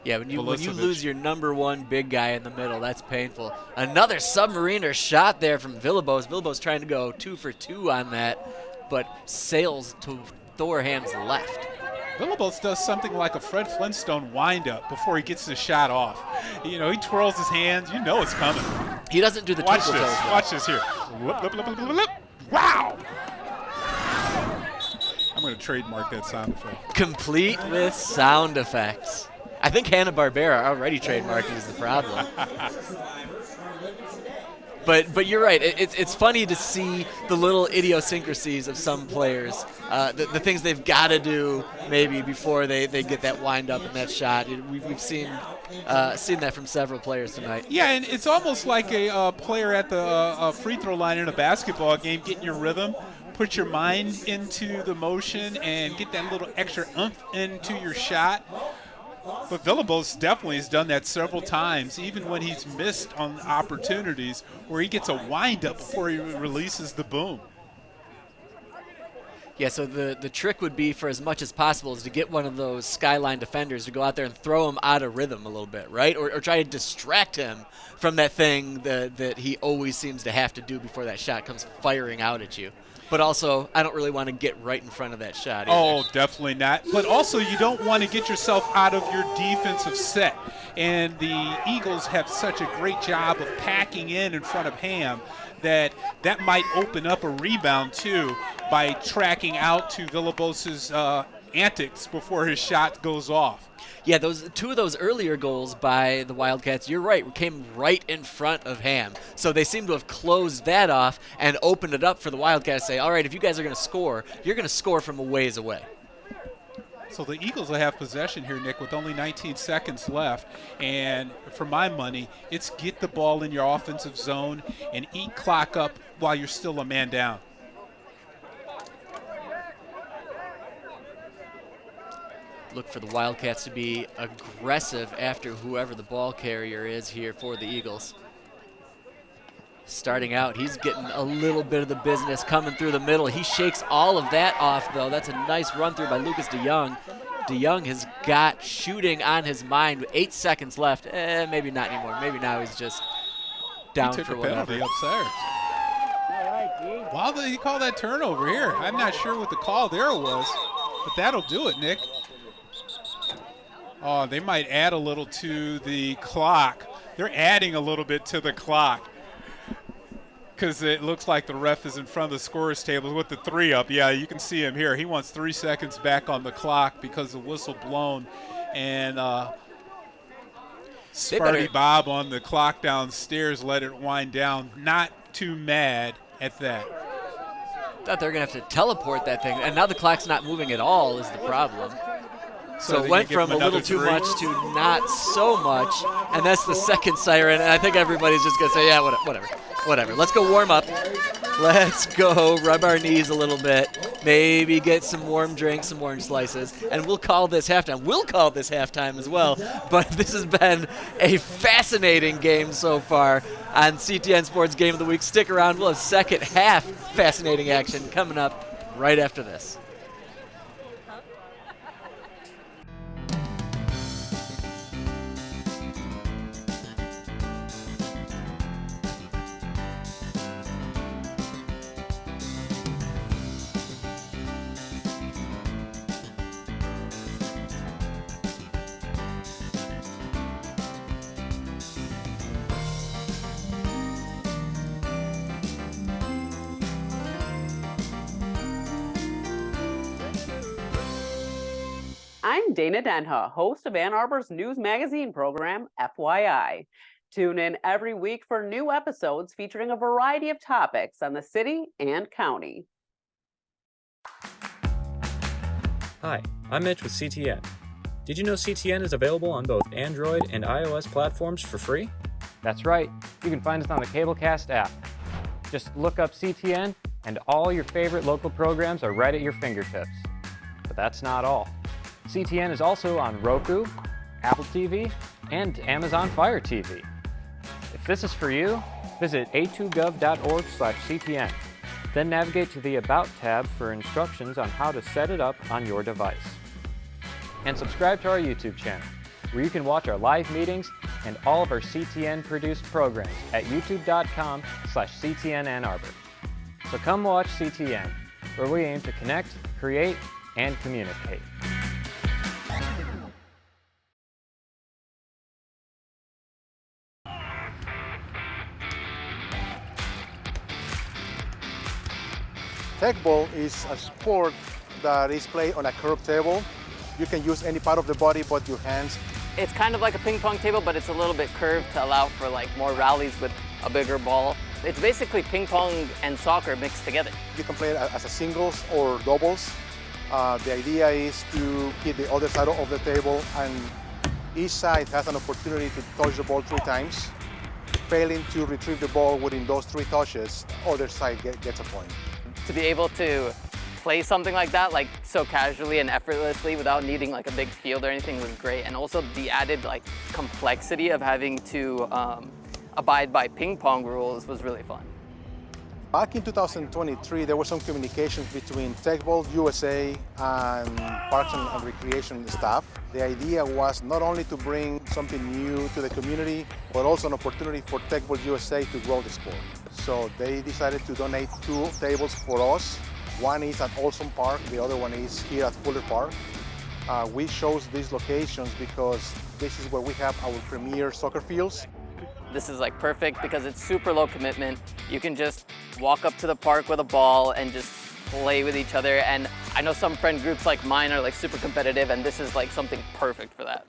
Yeah, when you lose your number one big guy in the middle, that's painful. Another submariner shot there from Villalobos. Villalobos trying to go 2 for 2 on that, but sails to Thorham's left. Villalobos does something like a Fred Flintstone windup before he gets the shot off. You know, he twirls his hands. You know it's coming. He doesn't do the Watch twinkle this. toes. Watch this here. Whoop, whoop, whoop, whoop, whoop. Wow! I'm going to trademark that sound effect. Complete with sound effects. I think Hanna-Barbera already trademarked it, is the problem. But you're right. It's funny to see the little idiosyncrasies of some players, the things they've got to do maybe before they get that wind up and that shot. We've seen that from several players tonight. Yeah, and it's almost like a player at the free throw line in a basketball game, getting your rhythm, put your mind into the motion, and get that little extra oomph into your shot. But Villalobos definitely has done that several times, even when he's missed on opportunities where he gets a wind-up before he releases the boom. Yeah, so the trick would be, for as much as possible, is to get one of those Skyline defenders to go out there and throw him out of rhythm a little bit, right? Or try to distract him from that thing that he always seems to have to do before that shot comes firing out at you. But also, I don't really want to get right in front of that shot either. Oh, definitely not. But also, you don't want to get yourself out of your defensive set. And the Eagles have such a great job of packing in front of Ham that might open up a rebound, too, by tracking out to Villalobos's antics before his shot goes off. Yeah, two of those earlier goals by the Wildcats, you're right, came right in front of Ham. So they seem to have closed that off and opened it up for the Wildcats to say, all right, if you guys are going to score, you're going to score from a ways away. So the Eagles will have possession here, Nick, with only 19 seconds left. And for my money, it's get the ball in your offensive zone and eat clock up while you're still a man down. Look for the Wildcats to be aggressive after whoever the ball carrier is here for the Eagles. Starting out, he's getting a little bit of the business coming through the middle. He shakes all of that off, though. That's a nice run through by Lucas DeYoung. DeYoung has got shooting on his mind with 8 seconds left. Maybe not anymore. Maybe now he's just down for whatever. He took a penalty upstairs. Why did he call that turnover here? I'm not sure what the call there was, but that'll do it, Nick. Oh, they might add a little to the clock. They're adding a little bit to the clock because it looks like the ref is in front of the scorer's table with the 3 up. Yeah, you can see him here. He wants 3 seconds back on the clock because the whistle blown. And Sparty Bob on the clock downstairs let it wind down. Not too mad at that. Thought they were going to have to teleport that thing. And now the clock's not moving at all is the problem. So it went from a little too much to not so much, and that's the second siren, and I think everybody's just going to say, yeah, whatever. Let's go warm up. Let's go rub our knees a little bit, maybe get some warm drinks, some orange slices, and we'll call this halftime. We'll call this halftime as well, but this has been a fascinating game so far on CTN Sports Game of the Week. Stick around. We'll have second half fascinating action coming up right after this. I'm Dana Denha, host of Ann Arbor's news magazine program, FYI. Tune in every week for new episodes featuring a variety of topics on the city and county. Hi, I'm Mitch with CTN. Did you know CTN is available on both Android and iOS platforms for free? That's right. You can find us on the Cablecast app. Just look up CTN and all your favorite local programs are right at your fingertips. But that's not all. CTN is also on Roku, Apple TV, and Amazon Fire TV. If this is for you, visit a2gov.org/CTN. Then navigate to the About tab for instructions on how to set it up on your device. And subscribe to our YouTube channel, where you can watch our live meetings and all of our CTN-produced programs at youtube.com/CTN Ann Arbor. So come watch CTN, where we aim to connect, create, and communicate. Teqball is a sport that is played on a curved table. You can use any part of the body but your hands. It's kind of like a ping pong table, but it's a little bit curved to allow for like more rallies with a bigger ball. It's basically ping pong and soccer mixed together. You can play it as a singles or doubles. The idea is to hit the other side of the table, and each side has an opportunity to touch the ball 3 times. Failing to retrieve the ball within those 3 touches, other side gets a point. To be able to play something like that, like so casually and effortlessly without needing like a big field or anything was great. And also the added like complexity of having to abide by ping pong rules was really fun. Back in 2023, there was some communications between Tech Ball USA and Parks and Recreation staff. The idea was not only to bring something new to the community, but also an opportunity for Tech Ball USA to grow the sport. So they decided to donate 2 tables for us. One is at Olson Park, the other one is here at Fuller Park. We chose these locations because this is where we have our premier soccer fields. This is like perfect because it's super low commitment. You can just walk up to the park with a ball and just play with each other. And I know some friend groups like mine are like super competitive, and this is like something perfect for that.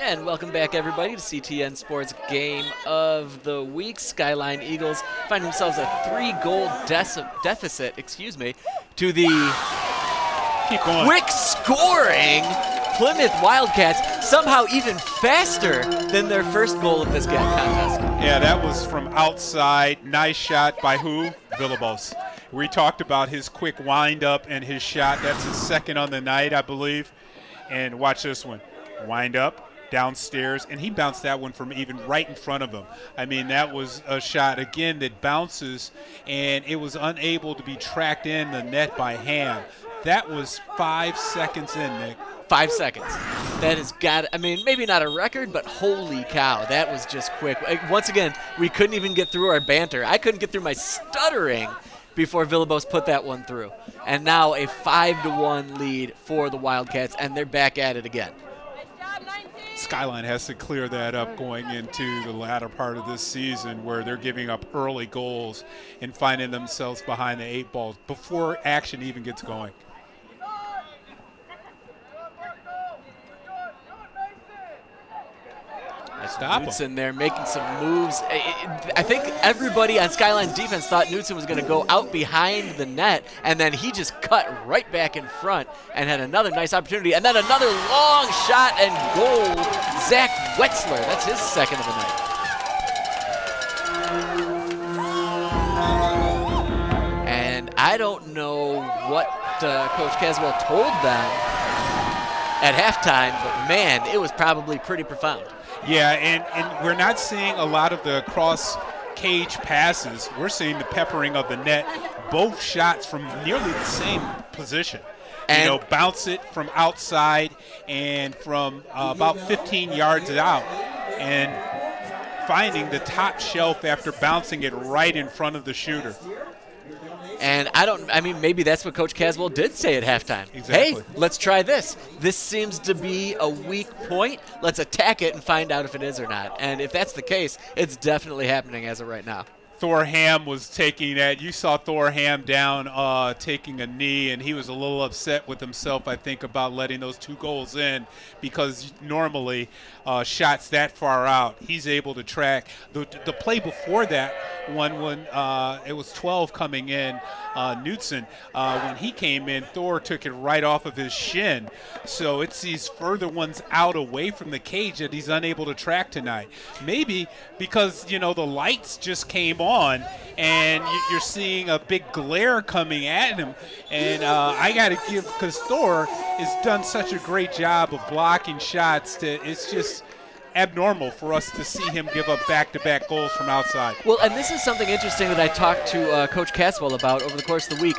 And welcome back, everybody, to CTN Sports Game of the Week. Skyline Eagles find themselves a 3-goal deficit, to the quick-scoring Plymouth Wildcats, somehow even faster than their first goal of this contest. Yeah, that was from outside. Nice shot by who? Villalobos. We talked about his quick wind-up and his shot. That's his second on the night, I believe. And watch this one. Wind up. Downstairs, and he bounced that one from even right in front of him. I mean, that was a shot, again, that bounces, and it was unable to be tracked in the net by Ham. That was 5 seconds in, Nick. 5 seconds. That has got, I mean, maybe not a record, but holy cow, that was just quick. Once again, we couldn't even get through our banter. I couldn't get through my stuttering before Villalobos put that one through. And now a 5-1 lead for the Wildcats, and they're back at it again. Skyline has to clear that up going into the latter part of this season, where they're giving up early goals and finding themselves behind the 8 ball before action even gets going. Stop Knutson there making some moves. I think everybody on Skyline's defense thought Knutson was going to go out behind the net, and then he just cut right back in front and had another nice opportunity. And then another long shot and goal. Zach Wetzler, that's his second of the night. And I don't know what Coach Caswell told them at halftime, but man, it was probably pretty profound. Yeah, and we're not seeing a lot of the cross-cage passes. We're seeing the peppering of the net, both shots from nearly the same position. And bounce it from outside and from about 15 yards out, and finding the top shelf after bouncing it right in front of the shooter. And maybe that's what Coach Caswell did say at halftime. Exactly. Hey, let's try this. This seems to be a weak point. Let's attack it and find out if it is or not. And if that's the case, it's definitely happening as of right now. Thor Ham was taking that. You saw Thor Ham down taking a knee, and he was a little upset with himself, I think, about letting those 2 goals in, because normally shots that far out, he's able to track. The play before that one, when it was 12 coming in, Knutson, when he came in, Thor took it right off of his shin. So it's these further ones out away from the cage that he's unable to track tonight. Maybe because, the lights just came on, and you're seeing a big glare coming at him. And I got to give, because Thor has done such a great job of blocking shots, that it's just abnormal for us to see him give up back-to-back goals from outside. Well, and this is something interesting that I talked to Coach Caswell about over the course of the week.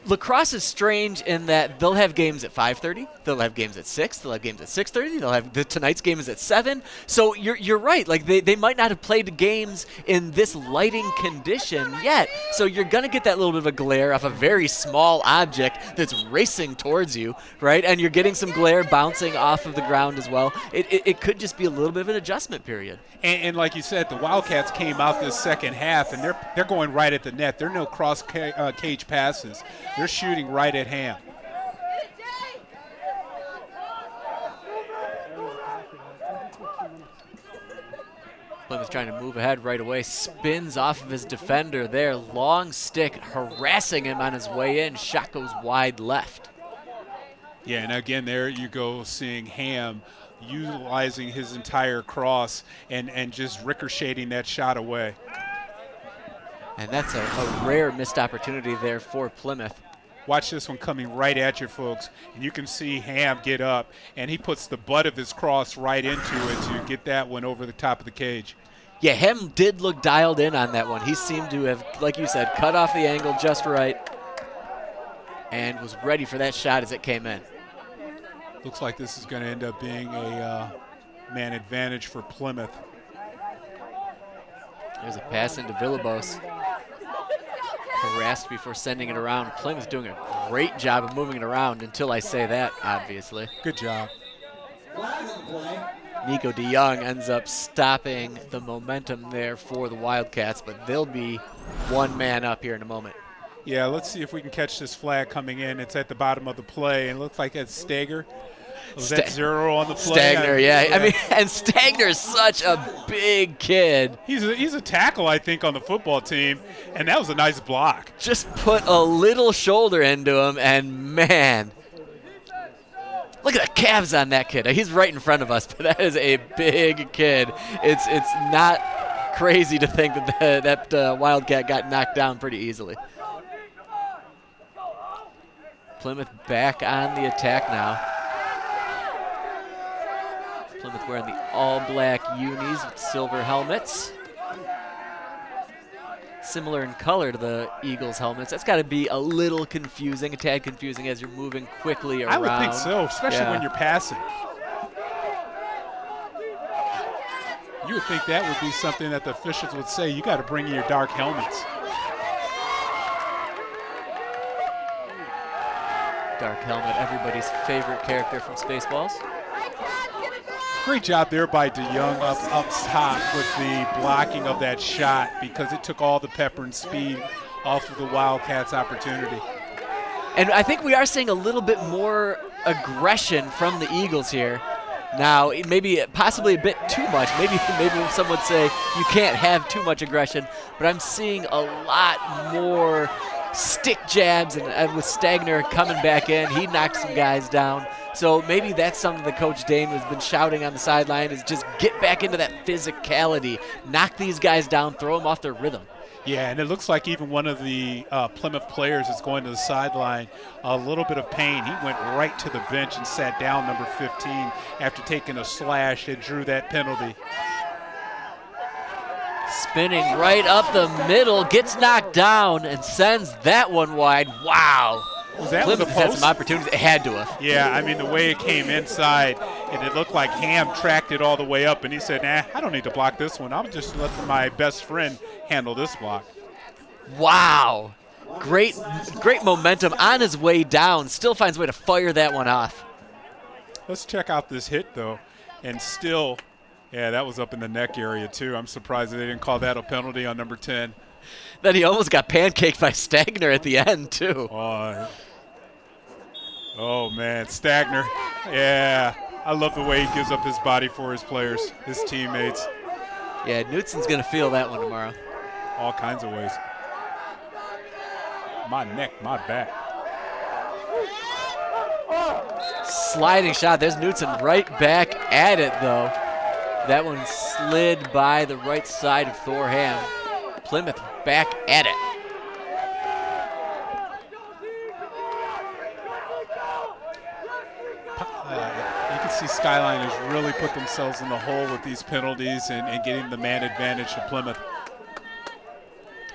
Lacrosse is strange in that they'll have games at 5:30, they'll have games at 6, they'll have games at 6:30, they'll have tonight's game is at 7. So you're right. Like they might not have played games in this lighting condition yet. So you're gonna get that little bit of a glare off a very small object that's racing towards you, right? And you're getting some glare bouncing off of the ground as well. It could just be a little bit of an adjustment period. And like you said, the Wildcats came out this second half, and they're going right at the net. There are no cross cage passes. They're shooting right at Ham. Plymouth trying to move ahead right away. Spins off of his defender there. Long stick harassing him on his way in. Shot goes wide left. Yeah, and again, there you go, seeing Ham utilizing his entire cross and just ricocheting that shot away. And that's a rare missed opportunity there for Plymouth. Watch this one coming right at you, folks. And you can see Ham get up, and he puts the butt of his cross right into it to get that one over the top of the cage. Yeah, Ham did look dialed in on that one. He seemed to have, like you said, cut off the angle just right and was ready for that shot as it came in. Looks like this is going to end up being a man advantage for Plymouth. There's a pass into Villalobos. Harassed before sending it around. Plymouth doing a great job of moving it around until I say that, obviously. Good job. Nico DeYoung ends up stopping the momentum there for the Wildcats, but they'll be one man up here in a moment. Yeah, let's see if we can catch this flag coming in. It's at the bottom of the play, and it looks like it's Stager. Was that 0 on the play? Stagner, yeah. I mean, and Stagner's such a big kid. He's a tackle, I think, on the football team, and that was a nice block. Just put a little shoulder into him, and man, look at the calves on that kid. He's right in front of us, but that is a big kid. It's not crazy to think that that Wildcat got knocked down pretty easily. Plymouth back on the attack now. Plymouth wearing the all-black unis with silver helmets. Similar in color to the Eagles helmets. That's got to be a little confusing, a tad confusing as you're moving quickly around. I would think so, especially when you're passing. You would think that would be something that the officials would say, you got to bring in your dark helmets. Dark helmet, everybody's favorite character from Spaceballs. Great job there by DeYoung up top with the blocking of that shot, because it took all the pepper and speed off of the Wildcats' opportunity. And I think we are seeing a little bit more aggression from the Eagles here. Now, maybe possibly a bit too much. Maybe some would say you can't have too much aggression, but I'm seeing a lot more stick jabs, and with Stagner coming back in, he knocked some guys down. So maybe that's something that Coach Dane has been shouting on the sideline, is just get back into that physicality, knock these guys down, throw them off their rhythm. Yeah, and it looks like even one of the Plymouth players is going to the sideline, a little bit of pain. He went right to the bench and sat down, number 15, after taking a slash and drew that penalty. Spinning right up the middle, gets knocked down and sends that one wide. Wow. Was that Plymouth with a had post? some opportunities. It had to have. Yeah, I mean, the way it came inside, and it looked like Ham tracked it all the way up, and he said, nah, I don't need to block this one. I'll just let my best friend handle this block. Wow. Great momentum on his way down. Still finds a way to fire that one off. Let's check out this hit, though, and still, yeah, that was up in the neck area, too. I'm surprised that they didn't call that a penalty on number 10. Then he almost got pancaked by Stagner at the end, too. Oh, man, Stagner. Yeah, I love the way he gives up his body for his players, his teammates. Yeah, Knutson's going to feel that one tomorrow. All kinds of ways. My neck, my back. Sliding shot. There's Knutson right back at it, though. That one slid by the right side of Thor Ham. Plymouth back at it. You can see Skyline has really put themselves in the hole with these penalties and getting the man advantage to Plymouth.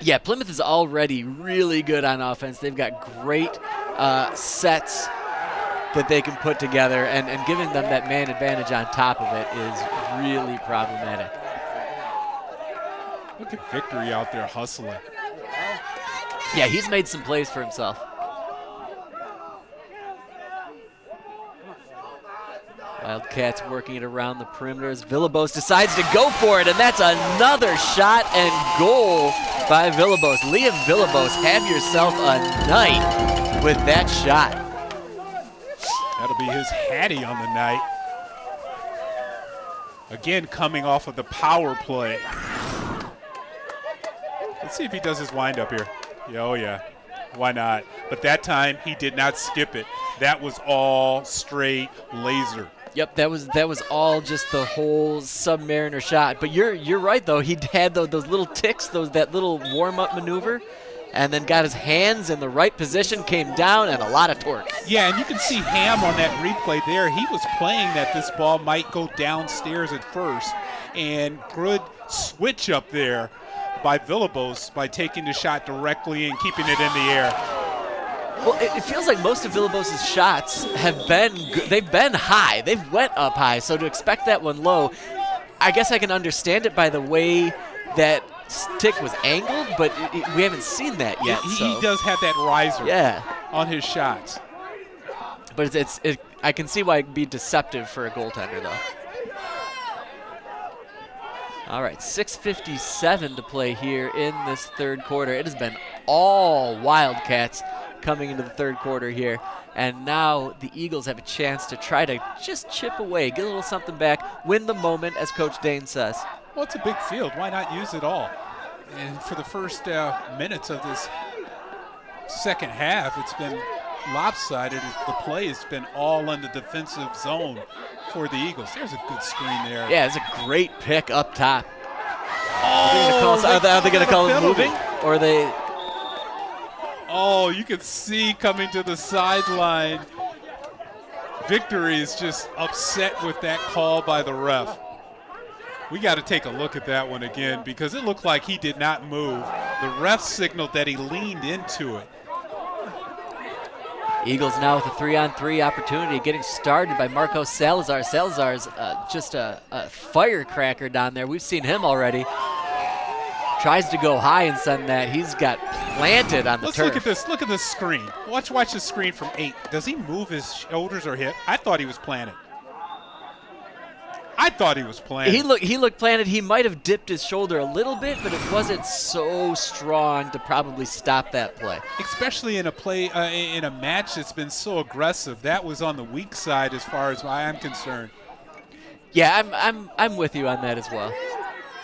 Yeah, Plymouth is already really good on offense. They've got great sets that they can put together, and giving them that man advantage on top of it is really problematic. Look at Victory out there hustling. Yeah, he's made some plays for himself. Wildcats working it around the perimeter as Villalobos decides to go for it, and that's another shot and goal by Villalobos. Liam Villalobos, have yourself a night with that shot. That'll be his hattie on the night. Again, coming off of the power play. Let's see if he does his windup here. Oh, yeah. Why not? But that time, he did not skip it. That was all straight laser. Yep, that was all just the whole Submariner shot. But you're right though. He had those little ticks, that little warm-up maneuver, and then got his hands in the right position, came down, and a lot of torque. Yeah, and you can see Ham on that replay there. He was playing that this ball might go downstairs at first, and good switch up there by Villalobos by taking the shot directly and keeping it in the air. Well, it feels like most of Villalobos' shots they've been high. They've went up high, so to expect that one low, I guess I can understand it by the way that stick was angled, but we haven't seen that yet. He does have that riser on his shots. But I can see why it'd be deceptive for a goaltender, though. All right, 6:57 to play here in this third quarter. It has been all Wildcats coming into the third quarter here. And now the Eagles have a chance to try to just chip away, get a little something back, win the moment, as Coach Dane says. Well, it's a big field. Why not use it all? And for the first minutes of this second half, it's been lopsided. The play has been all in the defensive zone for the Eagles. There's a good screen there. Yeah, it's a great pick up top. Oh, are they going to call it moving? Or are they... Oh, you can see coming to the sideline. Victory is just upset with that call by the ref. We got to take a look at that one again because it looked like he did not move. The ref signaled that he leaned into it. Eagles now with a 3-on-3 opportunity, getting started by Marcos Salazar. Salazar's just a firecracker down there. We've seen him already. Tries to go high and send that. He's got planted on the turf. Let's look at this. Look at this screen. Watch the screen from 8. Does he move his shoulders or hip? I thought he was planted. He looked planted. He might have dipped his shoulder a little bit, but it wasn't so strong to probably stop that play. Especially in a play in a match that's been so aggressive. That was on the weak side as far as I'm concerned. Yeah, I'm with you on that as well.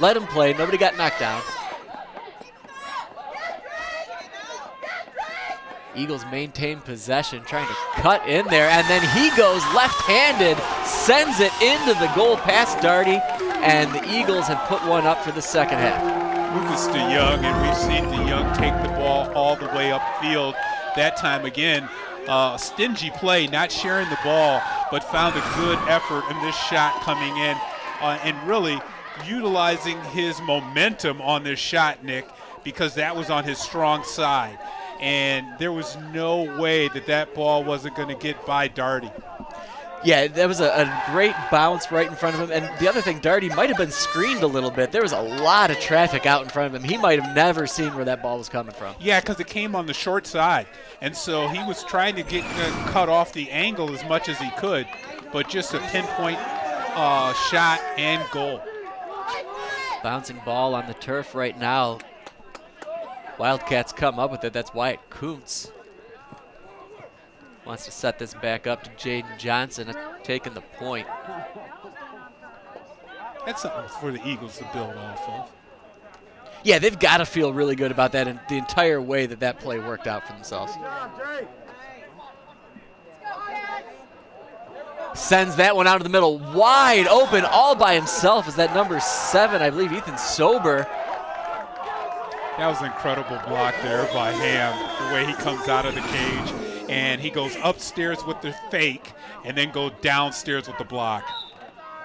Let him play. Nobody got knocked down. Eagles maintain possession, trying to cut in there, and then he goes left-handed, sends it into the goal past Darty, and the Eagles have put one up for the second half. Lucas DeYoung, and we've seen DeYoung take the ball all the way upfield. That time again, stingy play, not sharing the ball, but found a good effort in this shot coming in, and really utilizing his momentum on this shot, Nick, because that was on his strong side. And there was no way that ball wasn't going to get by Darty. Yeah, that was a great bounce right in front of him. And the other thing, Darty might have been screened a little bit. There was a lot of traffic out in front of him. He might have never seen where that ball was coming from. Yeah, because it came on the short side. And so he was trying to get cut off the angle as much as he could. But just a pinpoint shot and goal. Bouncing ball on the turf right now. Wildcats come up with it. That's Wyatt Kuntz. Wants to set this back up to Jaden Johnson, taking the point. That's something for the Eagles to build off of. Yeah, they've got to feel really good about that and the entire way that play worked out for themselves. Sends that one out of the middle, wide open, all by himself. Is that number 7, I believe, Ethan Sober. That was an incredible block there by Ham, the way he comes out of the cage. And he goes upstairs with the fake and then go downstairs with the block.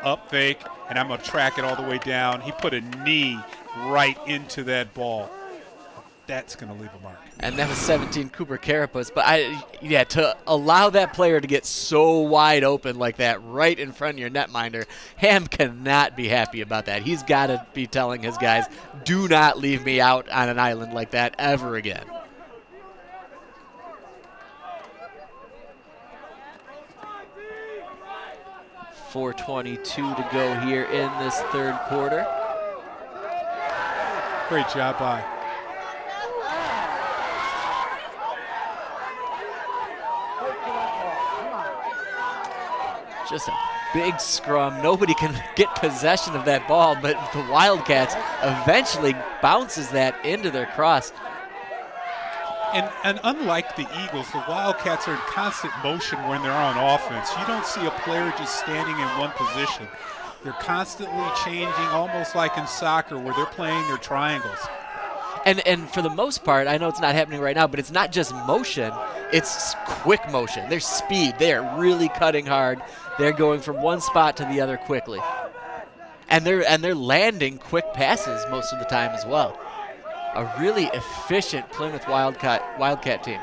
Up fake, and I'm going to track it all the way down. He put a knee right into that ball. that's going to leave a mark. And that was 17 Cooper Carapace. But to allow that player to get so wide open like that right in front of your netminder, Ham cannot be happy about that. He's got to be telling his guys, do not leave me out on an island like that ever again. .422 to go here in this third quarter. Great job by. Just a big scrum. Nobody can get possession of that ball, but the Wildcats eventually bounces that into their cross. And unlike the Eagles, the Wildcats are in constant motion when they're on offense. You don't see a player just standing in one position. They're constantly changing, almost like in soccer where they're playing their triangles. And for the most part, I know it's not happening right now, but it's not just motion, it's quick motion. There's speed. They are really cutting hard. They're going from one spot to the other quickly. And they're landing quick passes most of the time as well. A really efficient Plymouth Wildcat team.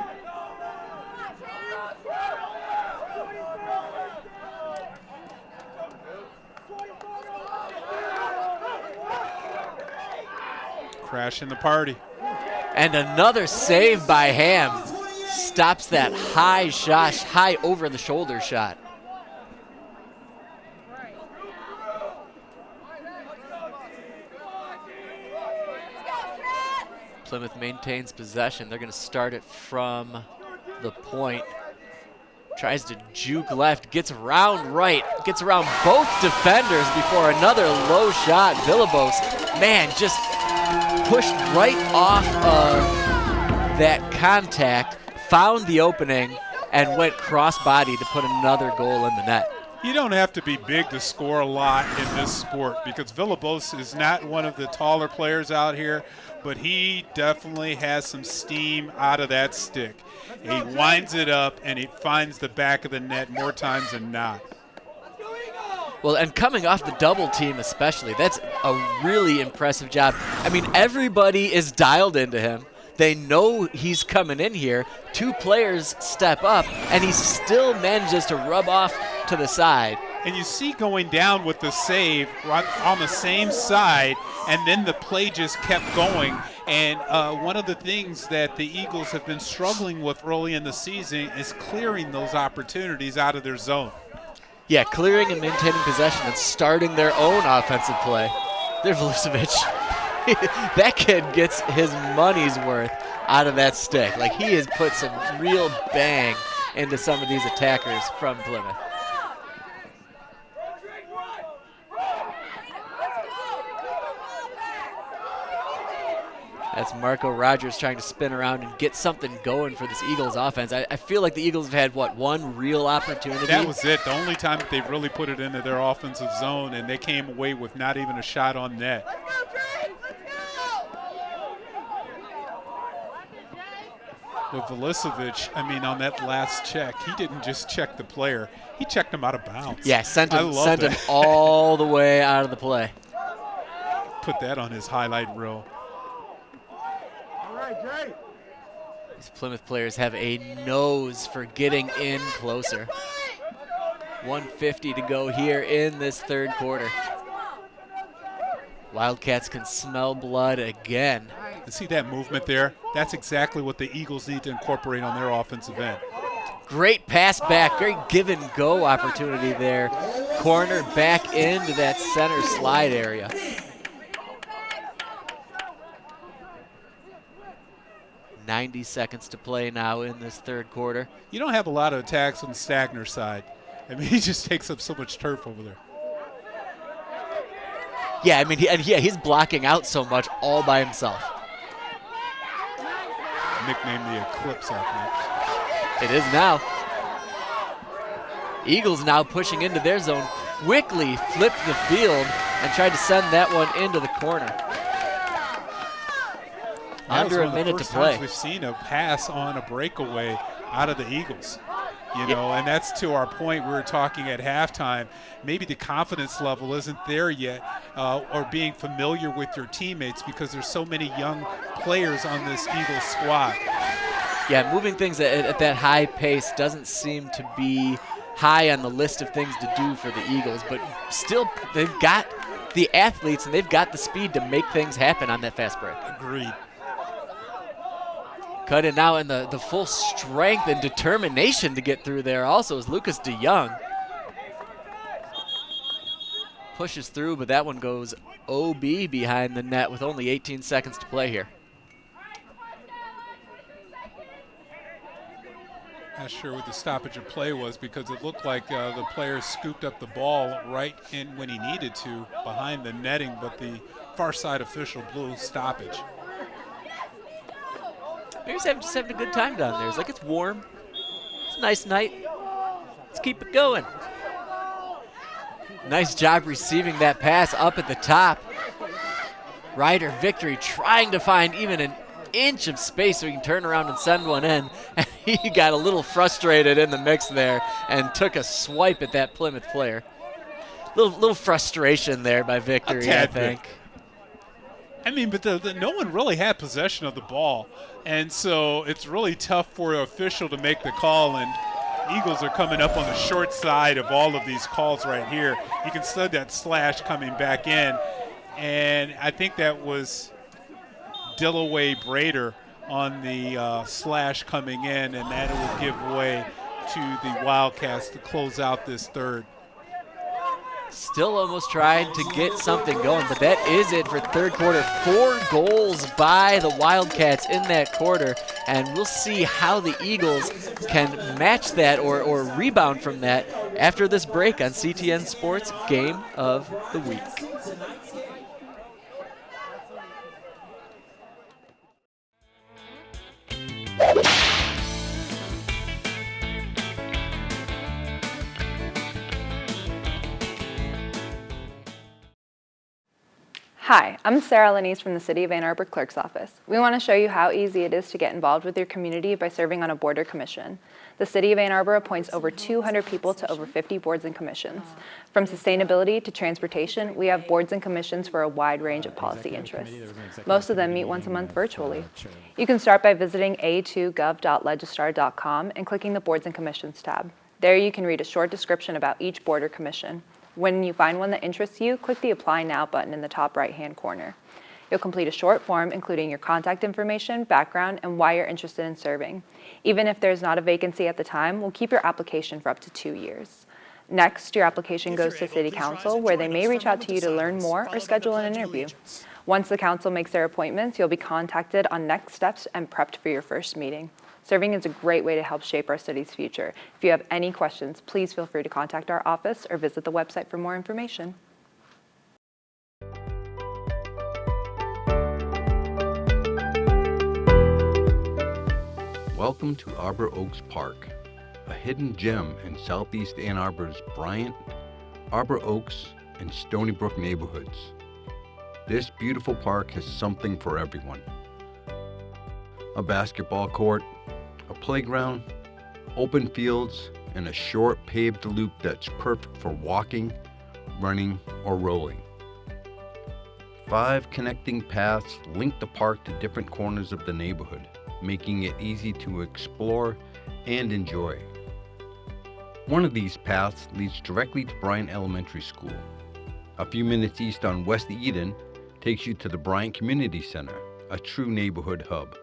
Crashing the party. And another save by Ham. Stops that high shot, high over the shoulder shot. Plymouth maintains possession. They're going to start it from the point. Tries to juke left, gets around right, gets around both defenders before another low shot. Villabos, man, just pushed right off of that contact, found the opening, and went cross-body to put another goal in the net. You don't have to be big to score a lot in this sport because Villabos is not one of the taller players out here, but he definitely has some steam out of that stick. He winds it up and it finds the back of the net more times than not. Well, and coming off the double team especially, that's a really impressive job. I mean, everybody is dialed into him. They know he's coming in here. Two players step up, and he still manages to rub off to the side. And you see going down with the save right on the same side, and then the play just kept going. And one of the things that the Eagles have been struggling with early in the season is clearing those opportunities out of their zone. Yeah, clearing and maintaining possession and starting their own offensive play. There's Vucevic. That kid gets his money's worth out of that stick. Like, he has put some real bang into some of these attackers from Plymouth. That's Marco Rogers trying to spin around and get something going for this Eagles offense. I feel like the Eagles have had, one real opportunity? That was it. The only time that they've really put it into their offensive zone, and they came away with not even a shot on net. With Vucevic, I mean, on that last check, he didn't just check the player. He checked him out of bounds. Yeah, sent him all the way out of the play. Put that on his highlight reel. These Plymouth players have a nose for getting in closer. 1:50 to go here in this third quarter. Wildcats can smell blood again. You see that movement there? That's exactly what the Eagles need to incorporate on their offensive end. Great pass back, great give and go opportunity there. Corner back into that center slide area. .90 seconds to play now in this third quarter. You don't have a lot of attacks on the Stagner side. I mean, he just takes up so much turf over there. Yeah, I mean, he's blocking out so much all by himself. Nicknamed the Eclipse, I think. It is now. Eagles now pushing into their zone, quickly flipped the field and tried to send that one into the corner. Under a minute to play. We've seen a pass on a breakaway out of the Eagles. And that's to our point. We were talking at halftime. Maybe the confidence level isn't there yet, or being familiar with your teammates, because there's so many young players on this Eagles squad. Yeah, moving things at that high pace doesn't seem to be high on the list of things to do for the Eagles, but still they've got the athletes and they've got the speed to make things happen on that fast break. Agreed. Cut in now, and the full strength and determination to get through there also is Lucas DeYoung. Pushes through, but that one goes OB behind the net with only 18 seconds to play here. Not sure what the stoppage of play was, because it looked like the player scooped up the ball right in when he needed to behind the netting, but the far side official blew stoppage. Maybe he's just having a good time down there. It's like, it's warm. It's a nice night. Let's keep it going. Nice job receiving that pass up at the top. Ryder Victory trying to find even an inch of space so he can turn around and send one in. And he got a little frustrated in the mix there and took a swipe at that Plymouth player. Little frustration there by Victory, I think. I mean, but no one really had possession of the ball, and so it's really tough for an official to make the call, and Eagles are coming up on the short side of all of these calls right here. You can see that slash coming back in, and I think that was Dillaway Brader on the slash coming in, and that will give way to the Wildcats to close out this third. Still almost tried to get something going, but that is it for third quarter. 4 goals by the Wildcats in that quarter, and we'll see how the Eagles can match that or rebound from that after this break on CTN Sports Game of the Week. Hi, I'm Sarah Lanise from the City of Ann Arbor Clerk's Office. We want to show you how easy it is to get involved with your community by serving on a board or commission. The City of Ann Arbor appoints over 200 people to over 50 boards and commissions. From sustainability to transportation, we have boards and commissions for a wide range of policy interests. Most of them meet once a month virtually. You can start by visiting a2gov.legistar.com and clicking the Boards and Commissions tab. There you can read a short description about each board or commission. When you find one that interests you, click the Apply Now button in the top right-hand corner. You'll complete a short form including your contact information, background, and why you're interested in serving. Even if there's not a vacancy at the time, we'll keep your application for up to 2 years. Next, your application goes to City Council, where they may reach out to you to learn more or schedule an interview. Once the council makes their appointments, you'll be contacted on next steps and prepped for your first meeting. Serving is a great way to help shape our city's future. If you have any questions, please feel free to contact our office or visit the website for more information. Welcome to Arbor Oaks Park, a hidden gem in southeast Ann Arbor's Bryant, Arbor Oaks, and Stony Brook neighborhoods. This beautiful park has something for everyone. A basketball court, a playground, open fields, and a short paved loop that's perfect for walking, running, or rolling. 5 connecting paths link the park to different corners of the neighborhood, making it easy to explore and enjoy. One of these paths leads directly to Bryant Elementary School. A few minutes east on West Eden takes you to the Bryant Community Center, a true neighborhood hub.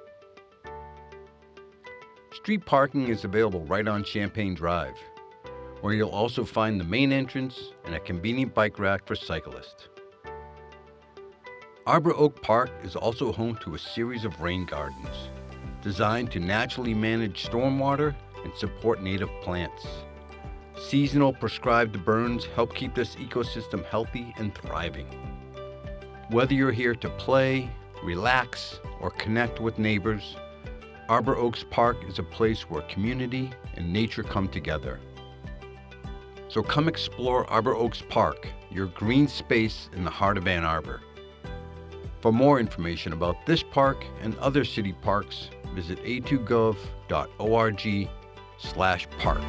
Street parking is available right on Champaign Drive, where you'll also find the main entrance and a convenient bike rack for cyclists. Arbor Oak Park is also home to a series of rain gardens, designed to naturally manage stormwater and support native plants. Seasonal prescribed burns help keep this ecosystem healthy and thriving. Whether you're here to play, relax, or connect with neighbors, Arbor Oaks Park is a place where community and nature come together. So come explore Arbor Oaks Park, your green space in the heart of Ann Arbor. For more information about this park and other city parks, visit a2gov.org plymouth.gov/parks.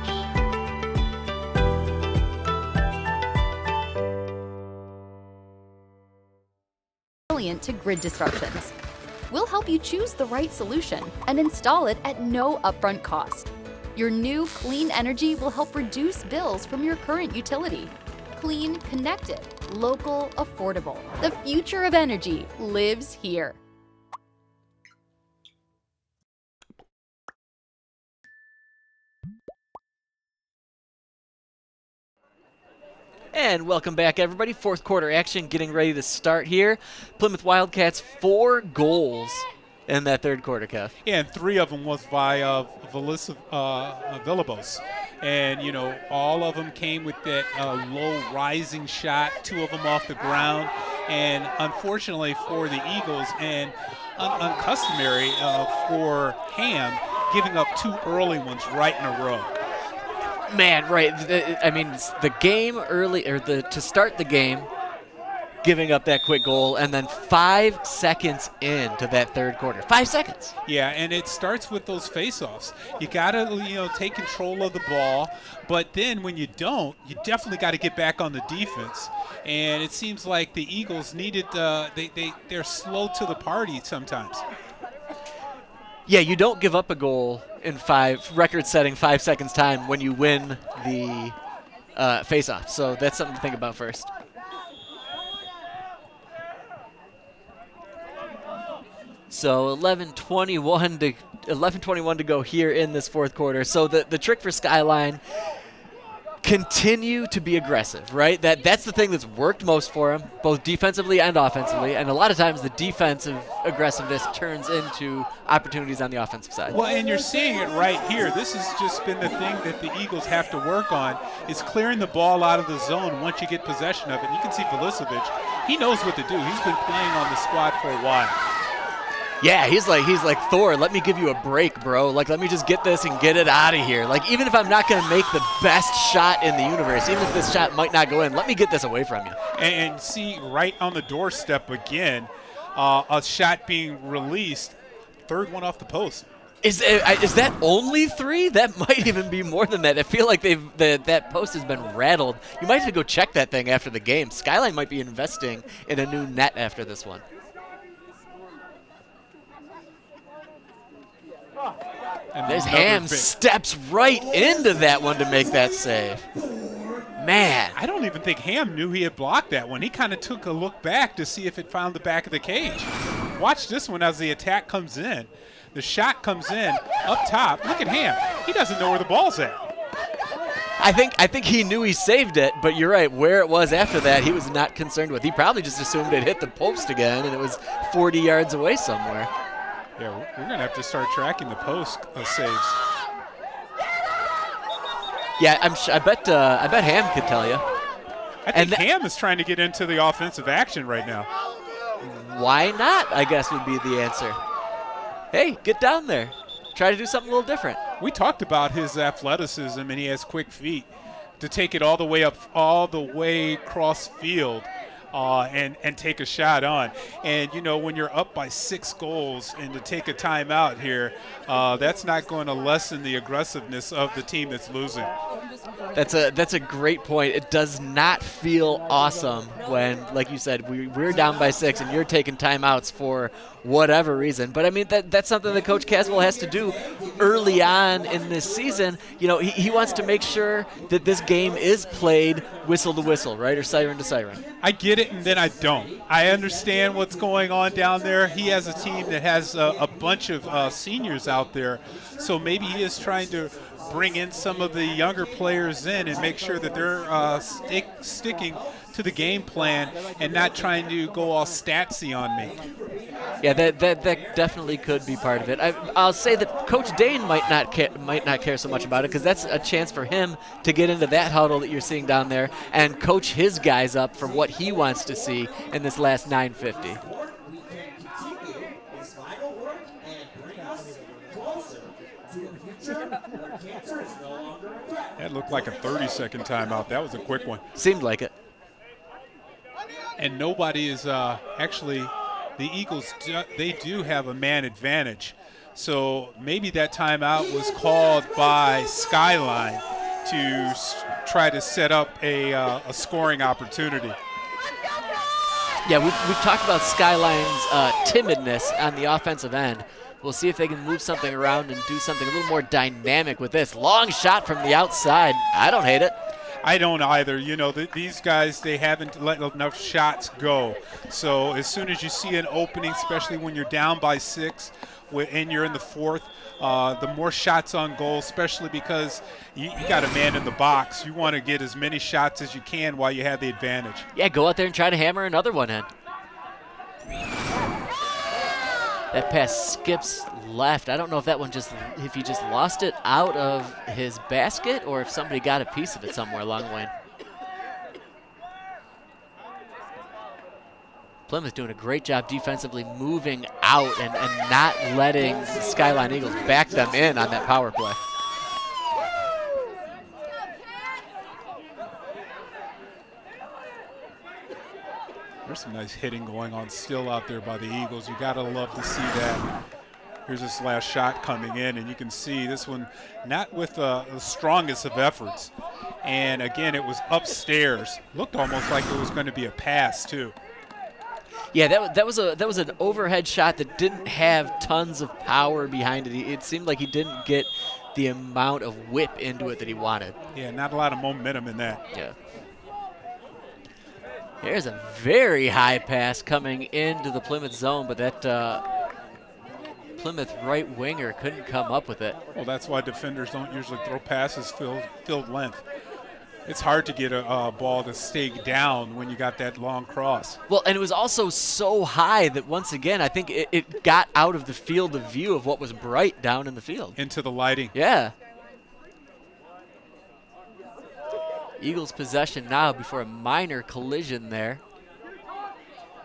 Resilient to grid disruptions. We'll help you choose the right solution and install it at no upfront cost. Your new clean energy will help reduce bills from your current utility. Clean, connected, local, affordable. The future of energy lives here. And welcome back, everybody. Fourth quarter action getting ready to start here. Plymouth Wildcats 4 goals in that third quarter, Kev. Yeah, and 3 of them was by Villalobos. And, you know, all of them came with that low rising shot, 2 of them off the ground. And unfortunately for the Eagles, and uncustomary for Ham, giving up 2 early ones right in a row. Man, right. I mean, the game early, or to start the game, giving up that quick goal, and then 5 seconds into that third quarter. 5 seconds. Yeah, and it starts with those face-offs. You got to, take control of the ball, but then when you don't, you definitely got to get back on the defense. And it seems like the Eagles needed, they're slow to the party sometimes. Yeah, you don't give up a goal in record-setting 5 seconds time when you win the face-off. So that's something to think about first. So 11:21 to go here in this fourth quarter. So the trick for Skyline, continue to be aggressive, right? That's the thing that's worked most for them, both defensively and offensively. And a lot of times the defensive aggressiveness turns into opportunities on the offensive side. Well, and you're seeing it right here. This has just been the thing that the Eagles have to work on, is clearing the ball out of the zone once you get possession of it. You can see Vilicevic, he knows what to do. He's been playing on the squad for a while. Yeah, he's like Thor, let me give you a break, bro. Like, let me just get this and get it out of here. Like, even if I'm not going to make the best shot in the universe, even if this shot might not go in, let me get this away from you. And see, right on the doorstep again, a shot being released, third one off the post. Is that only 3? That might even be more than that. I feel like that post has been rattled. You might have to go check that thing after the game. Skyline might be investing in a new net after this one. And there's Ham steps right into that one to make that save. Man. I don't even think Ham knew he had blocked that one. He kind of took a look back to see if it found the back of the cage. Watch this one as the attack comes in. The shot comes in up top. Look at Ham. He doesn't know where the ball's at. I think he knew he saved it, but you're right. Where it was after that, he was not concerned with. He probably just assumed it hit the post again, and it was 40 yards away somewhere. Yeah, we're going to have to start tracking the post saves. Yeah, I bet Ham could tell you. I think Ham is trying to get into the offensive action right now. Why not, I guess, would be the answer. Hey, get down there. Try to do something a little different. We talked about his athleticism, and he has quick feet to take it all the way up, all the way cross field. And take a shot on. And, when you're up by 6 goals and to take a timeout here, that's not going to lessen the aggressiveness of the team that's losing. That's a great point. It does not feel awesome when, like you said, we're down by 6 and you're taking timeouts for whatever reason. But, I mean, that's something that Coach Caswell has to do early on in this season. He wants to make sure that this game is played whistle to whistle, right, or siren to siren. I get it, and then I don't. I understand what's going on down there. He has a team that has a bunch of seniors out there, so maybe he is trying to bring in some of the younger players in and make sure that they're sticking to the game plan and not trying to go all statsy on me. Yeah, that definitely could be part of it. I'll say that Coach Dane might not care so much about it, because that's a chance for him to get into that huddle that you're seeing down there and coach his guys up for what he wants to see in this last 950. That looked like a 30-second timeout. That was a quick one. Seemed like it. And nobody is actually – the Eagles, they do have a man advantage. So maybe that timeout was called by Skyline to try to set up a scoring opportunity. Yeah, we've talked about Skyline's timidness on the offensive end. We'll see if they can move something around and do something a little more dynamic with this. Long shot from the outside. I don't hate it. I don't either. You know, these guys, they haven't let enough shots go. So as soon as you see an opening, especially when you're down by 6 and you're in the 4th, the more shots on goal, especially because you got a man in the box. You want to get as many shots as you can while you have the advantage. Yeah, go out there and try to hammer another one in. That pass skips left. I don't know if that one if he just lost it out of his basket or if somebody got a piece of it somewhere along the way. Plymouth doing a great job defensively moving out and not letting the Skyline Eagles back them in on that power play. There's some nice hitting going on still out there by the Eagles. You got to love to see that. Here's this last shot coming in, and you can see this one not with the strongest of efforts. And again, it was upstairs. Looked almost like it was going to be a pass too. Yeah, that was an overhead shot that didn't have tons of power behind it. It seemed like he didn't get the amount of whip into it that he wanted. Yeah, not a lot of momentum in that. Yeah. There's a very high pass coming into the Plymouth zone, but that Plymouth right winger couldn't come up with it. Well, that's why defenders don't usually throw passes filled length. It's hard to get a ball to stay down when you got that long cross. Well, and it was also so high that once again, I think it got out of the field of view of what was bright down in the field. Into the lighting. Yeah. Eagles possession now before a minor collision there.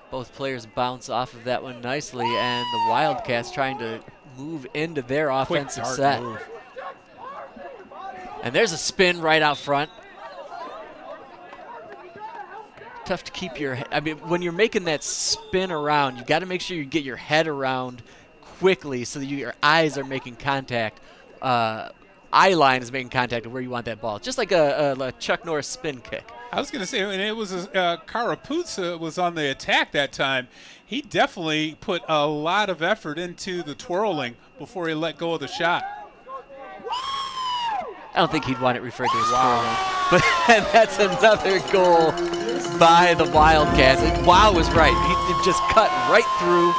Both players bounce off of that one nicely, and the Wildcats trying to move into their offensive set. Move. And there's a spin right out front. Tough to keep your head. I mean, when you're making that spin around, you got to make sure you get your head around quickly so that your eyes are making contact. Eye line is making contact with where you want that ball, just like a Chuck Norris spin kick. I was going to say, and it was Karaputsa was on the attack that time. He definitely put a lot of effort into the twirling before he let go of the shot. I don't think he'd want it referred to as twirling. But and that's another goal by the Wildcats. Wow was right. He just cut right through.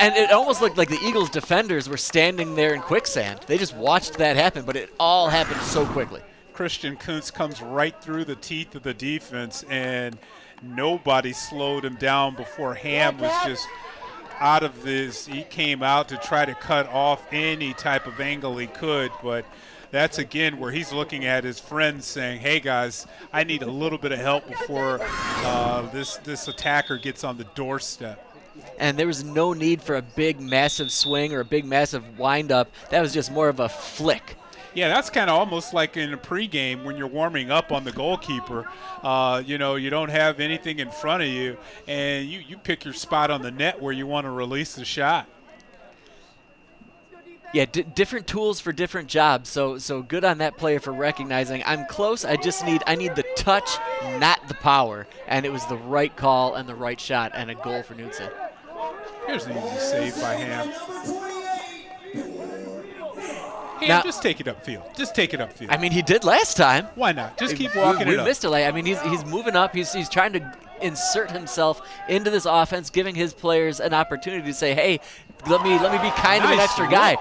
And it almost looked like the Eagles' defenders were standing there in quicksand. They just watched that happen, but it all happened so quickly. Christian Kuntz comes right through the teeth of the defense, and nobody slowed him down before Ham was just out of this. He came out to try to cut off any type of angle he could, but that's, again, where he's looking at his friends saying, hey, guys, I need a little bit of help before this attacker gets on the doorstep. And there was no need for a big, massive swing or a big, massive windup. That was just more of a flick. Yeah, that's kind of almost like in a pregame when you're warming up on the goalkeeper. You don't have anything in front of you, and you pick your spot on the net where you want to release the shot. Yeah, different tools for different jobs. So good on that player for recognizing I'm close. I need the touch, not the power. And it was the right call and the right shot and a goal for Knudsen. Here's an easy save by Ham. Ham, Now, just take it upfield. Just take it upfield. I mean, he did last time. Why not? Just keep walking it up. We missed it. I mean, he's moving up. He's trying to insert himself into this offense, giving his players an opportunity to say, hey, let me be kind of an extra guy.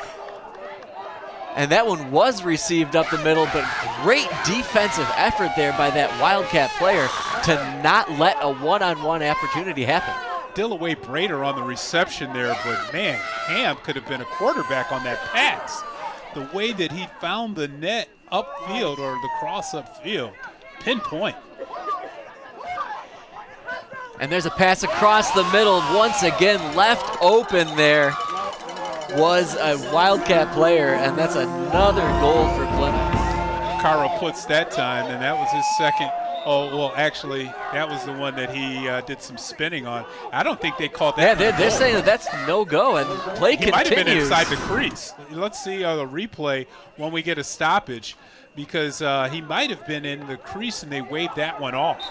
And that one was received up the middle, but great defensive effort there by that Wildcat player to not let a one-on-one opportunity happen. Dillaway Brader on the reception there, but man, Ham could have been a quarterback on that pass. The way that he found the net upfield or the cross upfield, pinpoint. And there's a pass across the middle, once again left open there. Was a Wildcat player, and that's another goal for Plymouth. Carl puts that time, and that was his second Oh, well, actually, that was the one that he did some spinning on. I don't think they called that. Yeah, they're saying that that's no-go, and play he continues. Might have been inside the crease. Let's see the replay when we get a stoppage, because he might have been in the crease, and they waved that one off.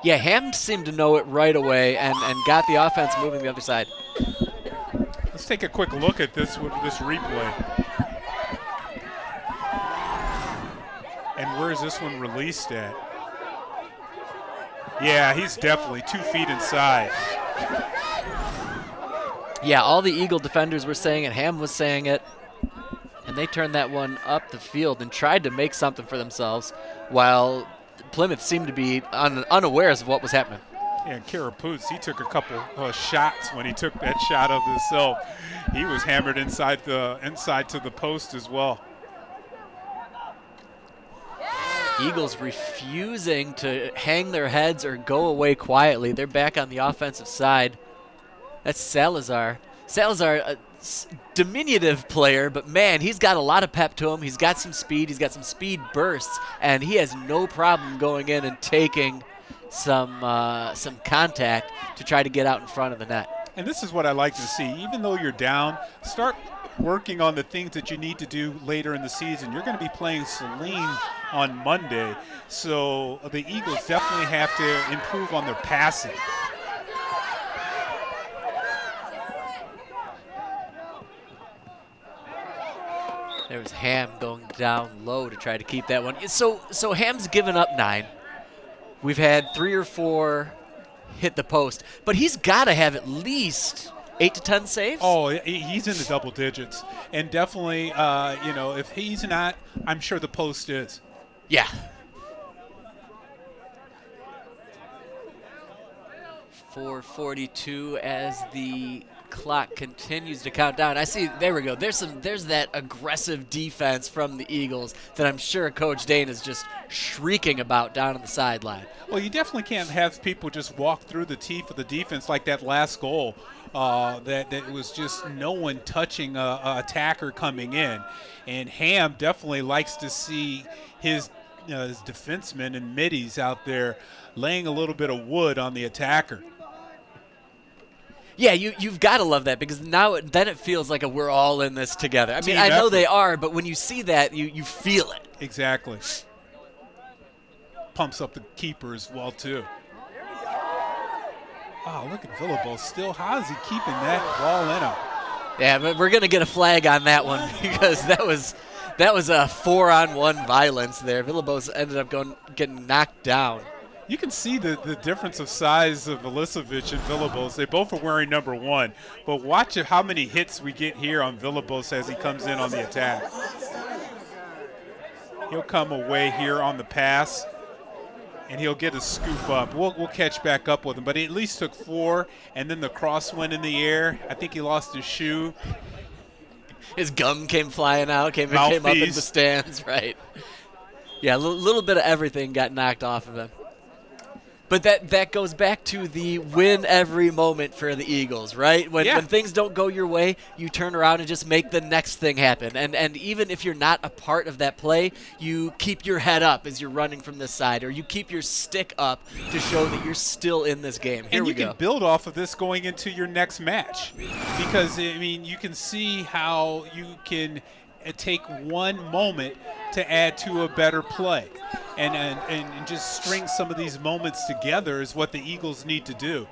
Yeah, Ham seemed to know it right away and got the offense moving the other side. Let's take a quick look at this replay. And where is this one released at? Yeah, he's definitely 2 feet inside. Yeah, all the Eagle defenders were saying it. Ham was saying it. And they turned that one up the field and tried to make something for themselves, while Plymouth seemed to be unawares of what was happening. Yeah, Carapuz, he took a couple shots when he took that shot of himself. He was hammered inside to the post as well. Eagles refusing to hang their heads or go away quietly. They're back on the offensive side. That's Salazar. Salazar, a diminutive player, but man, he's got a lot of pep to him. He's got some speed. He's got some speed bursts, and he has no problem going in and taking some contact to try to get out in front of the net. And this is what I like to see. Even though you're down, start working on the things that you need to do later in the season. You're going to be playing Saline on Monday, so the Eagles definitely have to improve on their passing. There was Ham going down low to try to keep that one. So Ham's given up 9. We've had 3 or 4 hit the post, but he's got to have at least 8 to 10 saves? Oh, he's in the double digits. And definitely, if he's not, I'm sure the post is. Yeah. 4:42 as the clock continues to count down. I see, there we go. There's that aggressive defense from the Eagles that I'm sure Coach Dane is just shrieking about down on the sideline. Well, you definitely can't have people just walk through the teeth of the defense like that last goal. That was just no one touching a attacker coming in. And Ham definitely likes to see his defensemen and middies out there laying a little bit of wood on the attacker. Yeah, you've got to love that, because then it feels like we're all in this together. I mean, Team I know effort. they are, but when you see that, you feel it. Exactly. Pumps up the keeper as well, too. Oh, look at Villabo still. How is he keeping that ball in him? Yeah, but we're going to get a flag on that one because that was a 4-on-1 violence there. Villabos ended up getting knocked down. You can see the difference of size of Ilisevich and Villabos. They both are wearing number 1. But watch how many hits we get here on Villabos as he comes in on the attack. He'll come away here on the pass, and he'll get a scoop up. We'll catch back up with him. But he at least took 4, and then the cross went in the air. I think he lost his shoe. His gum came flying out, came up in the stands, right. Yeah, a little bit of everything got knocked off of him. But that goes back to the win every moment for the Eagles, right? When things don't go your way, you turn around and just make the next thing happen. And even if you're not a part of that play, you keep your head up as you're running from this side, or you keep your stick up to show that you're still in this game. Here we go. And you can build off of this going into your next match, because, I mean, you can see how you can take one moment to add to a better play. And just string some of these moments together is what the Eagles need to do.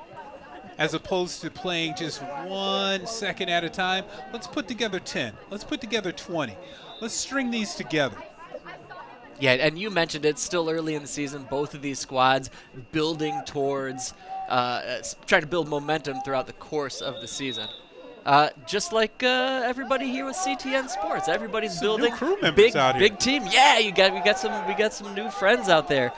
As opposed to playing just 1 second at a time, let's put together 10. Let's put together 20. Let's string these together. Yeah, and you mentioned it's still early in the season. Both of these squads building towards trying to build momentum throughout the course of the season. Just like everybody here with CTN Sports, everybody's building new crew members out here. Big team. Yeah, we got some new friends out there.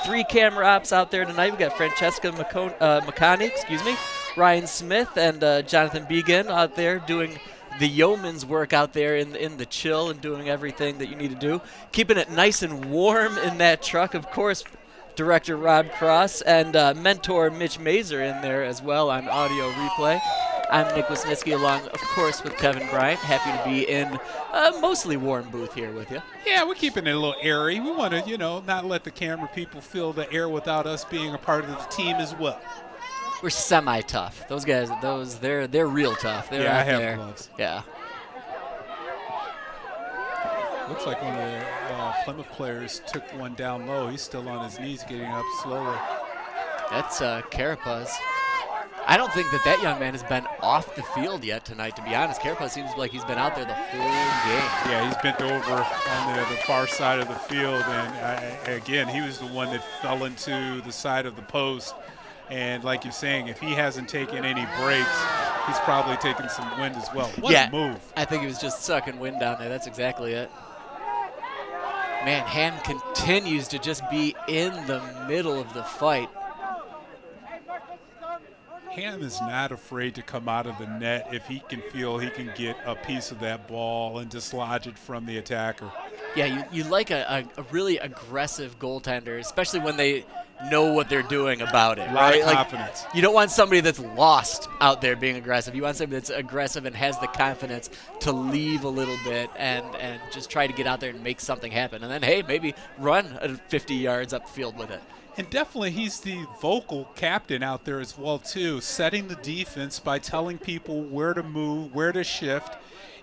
3 camera ops out there tonight. We got Francesca McConney, Ryan Smith, and Jonathan Began out there doing the yeoman's work out there in the chill and doing everything that you need to do, keeping it nice and warm in that truck. Of course, Director Rob Cross and mentor Mitch Mazer in there as well on audio replay. I'm Nick Wisniewski, along, of course, with Kevin Bryant. Happy to be in a mostly warm booth here with you. Yeah, we're keeping it a little airy. We want to, not let the camera people feel the air without us being a part of the team as well. We're semi-tough. Those guys, they're real tough. They're I out have there. gloves. Yeah. Looks like one of the Plymouth players took one down low. He's still on his knees, getting up slowly. That's Carapaz. I don't think that young man has been off the field yet tonight, to be honest. Carapaz seems like he's been out there the whole game. Yeah, he's bent over on the far side of the field, and again, he was the one that fell into the side of the post. And like you're saying, if he hasn't taken any breaks, he's probably taken some wind as well. What a move. I think he was just sucking wind down there. That's exactly it. Man, Ham continues to just be in the middle of the fight. Ham is not afraid to come out of the net if he can feel he can get a piece of that ball and dislodge it from the attacker. Yeah, you like a really aggressive goaltender, especially when they know what they're doing about it. A lot right? of confidence. You don't want somebody that's lost out there being aggressive. You want somebody that's aggressive and has the confidence to leave a little bit and just try to get out there and make something happen. And then, hey, maybe run 50 yards up the field with it. And definitely he's the vocal captain out there as well, too, setting the defense by telling people where to move, where to shift.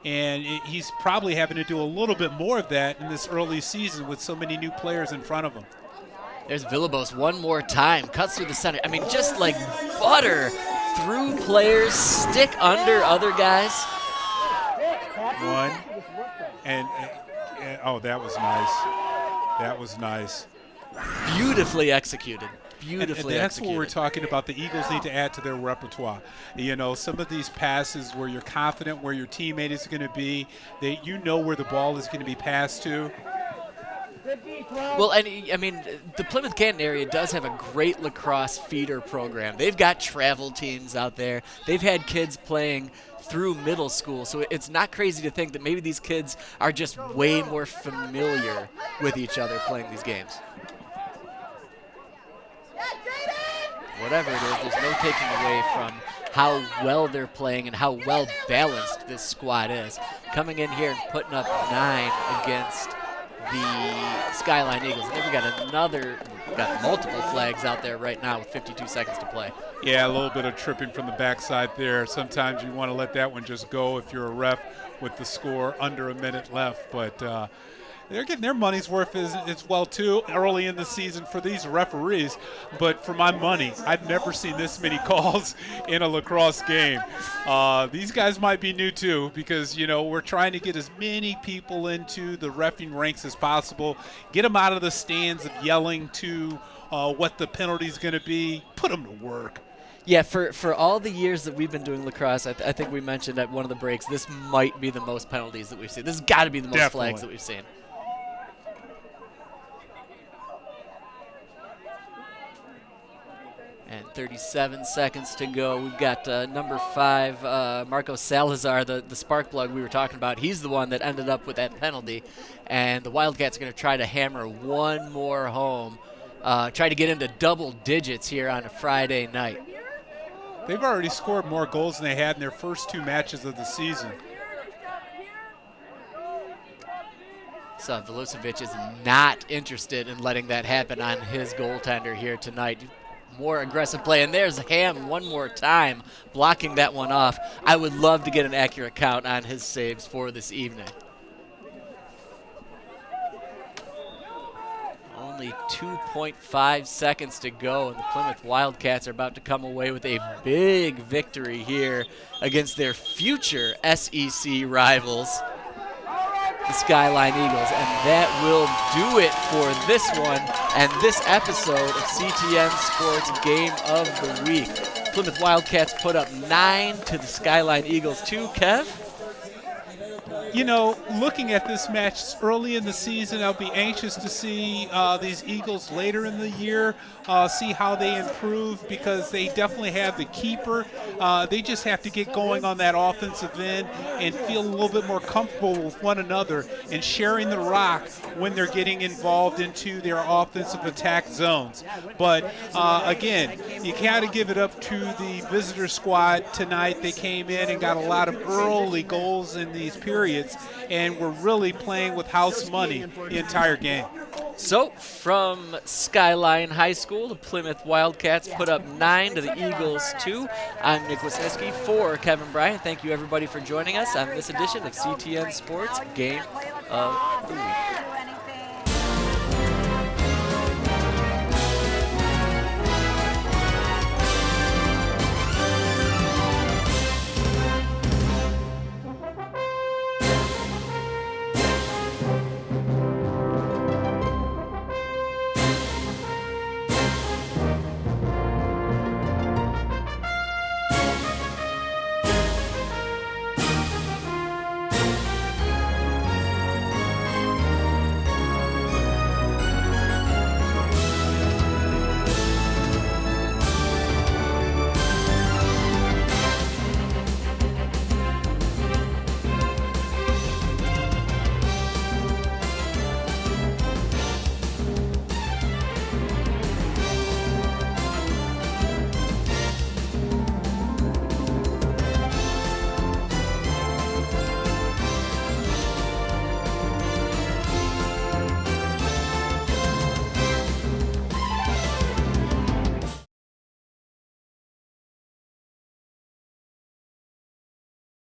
And he's probably having to do a little bit more of that in this early season with so many new players in front of him. There's Villalobos one more time, cuts through the center. I mean, just like butter through players, stick under other guys. One. And oh, that was nice. That was nice. Beautifully executed. Beautifully and that's executed. what we're talking about. The Eagles need to add to their repertoire. Some of these passes where you're confident where your teammate is going to be, that you know where the ball is going to be passed to. Well, and I mean, the Plymouth Canton area does have a great lacrosse feeder program. They've got travel teams out there. They've had kids playing through middle school, so it's not crazy to think that maybe these kids are just way more familiar with each other playing these games. Whatever it is, there's no taking away from how well they're playing and how well balanced this squad is. Coming in here and putting up 9 against the Skyline Eagles. And then we got multiple flags out there right now with 52 seconds to play. Yeah, a little bit of tripping from the backside there. Sometimes you want to let that one just go if you're a ref with the score under a minute left. But they're getting their money's worth as well, too, early in the season for these referees. But for my money, I've never seen this many calls in a lacrosse game. These guys might be new, too, because, we're trying to get as many people into the reffing ranks as possible, get them out of the stands of yelling to what the penalty is going to be, put them to work. Yeah, for all the years that we've been doing lacrosse, I think we mentioned at one of the breaks, this might be the most penalties that we've seen. This has got to be the most flags that we've seen. And 37 seconds to go. We've got number 5, Marco Salazar, the spark plug we were talking about. He's the one that ended up with that penalty. And the Wildcats are going to try to hammer one more home, try to get into double digits here on a Friday night. They've already scored more goals than they had in their first 2 matches of the season. So Velocevic is not interested in letting that happen on his goaltender here tonight. More aggressive play, and there's Ham one more time blocking that one off. I would love to get an accurate count on his saves for this evening. Only 2.5 seconds to go, and the Plymouth Wildcats are about to come away with a big victory here against their future SEC rivals, the Skyline Eagles. And that will do it for this one and this episode of CTN Sports Game of the Week. Plymouth Wildcats put up 9 to the Skyline Eagles 2. Kev? you know, looking at this match early in the season, I'll be anxious to see these Eagles later in the year, see how they improve, because they definitely have the keeper. They just have to get going on that offensive end and feel a little bit more comfortable with one another and sharing the rock when they're getting involved into their offensive attack zones. But again, you got to give it up to the visitor squad tonight. They came in and got a lot of early goals in these periods, and were really playing with house money the entire game. So, from Skyline High School, the Plymouth Wildcats put up 9 to the Eagles 2. I'm Nick Wisniewski for Kevin Bryant. Thank you, everybody, for joining us on this edition of CTN Sports Game of the Week.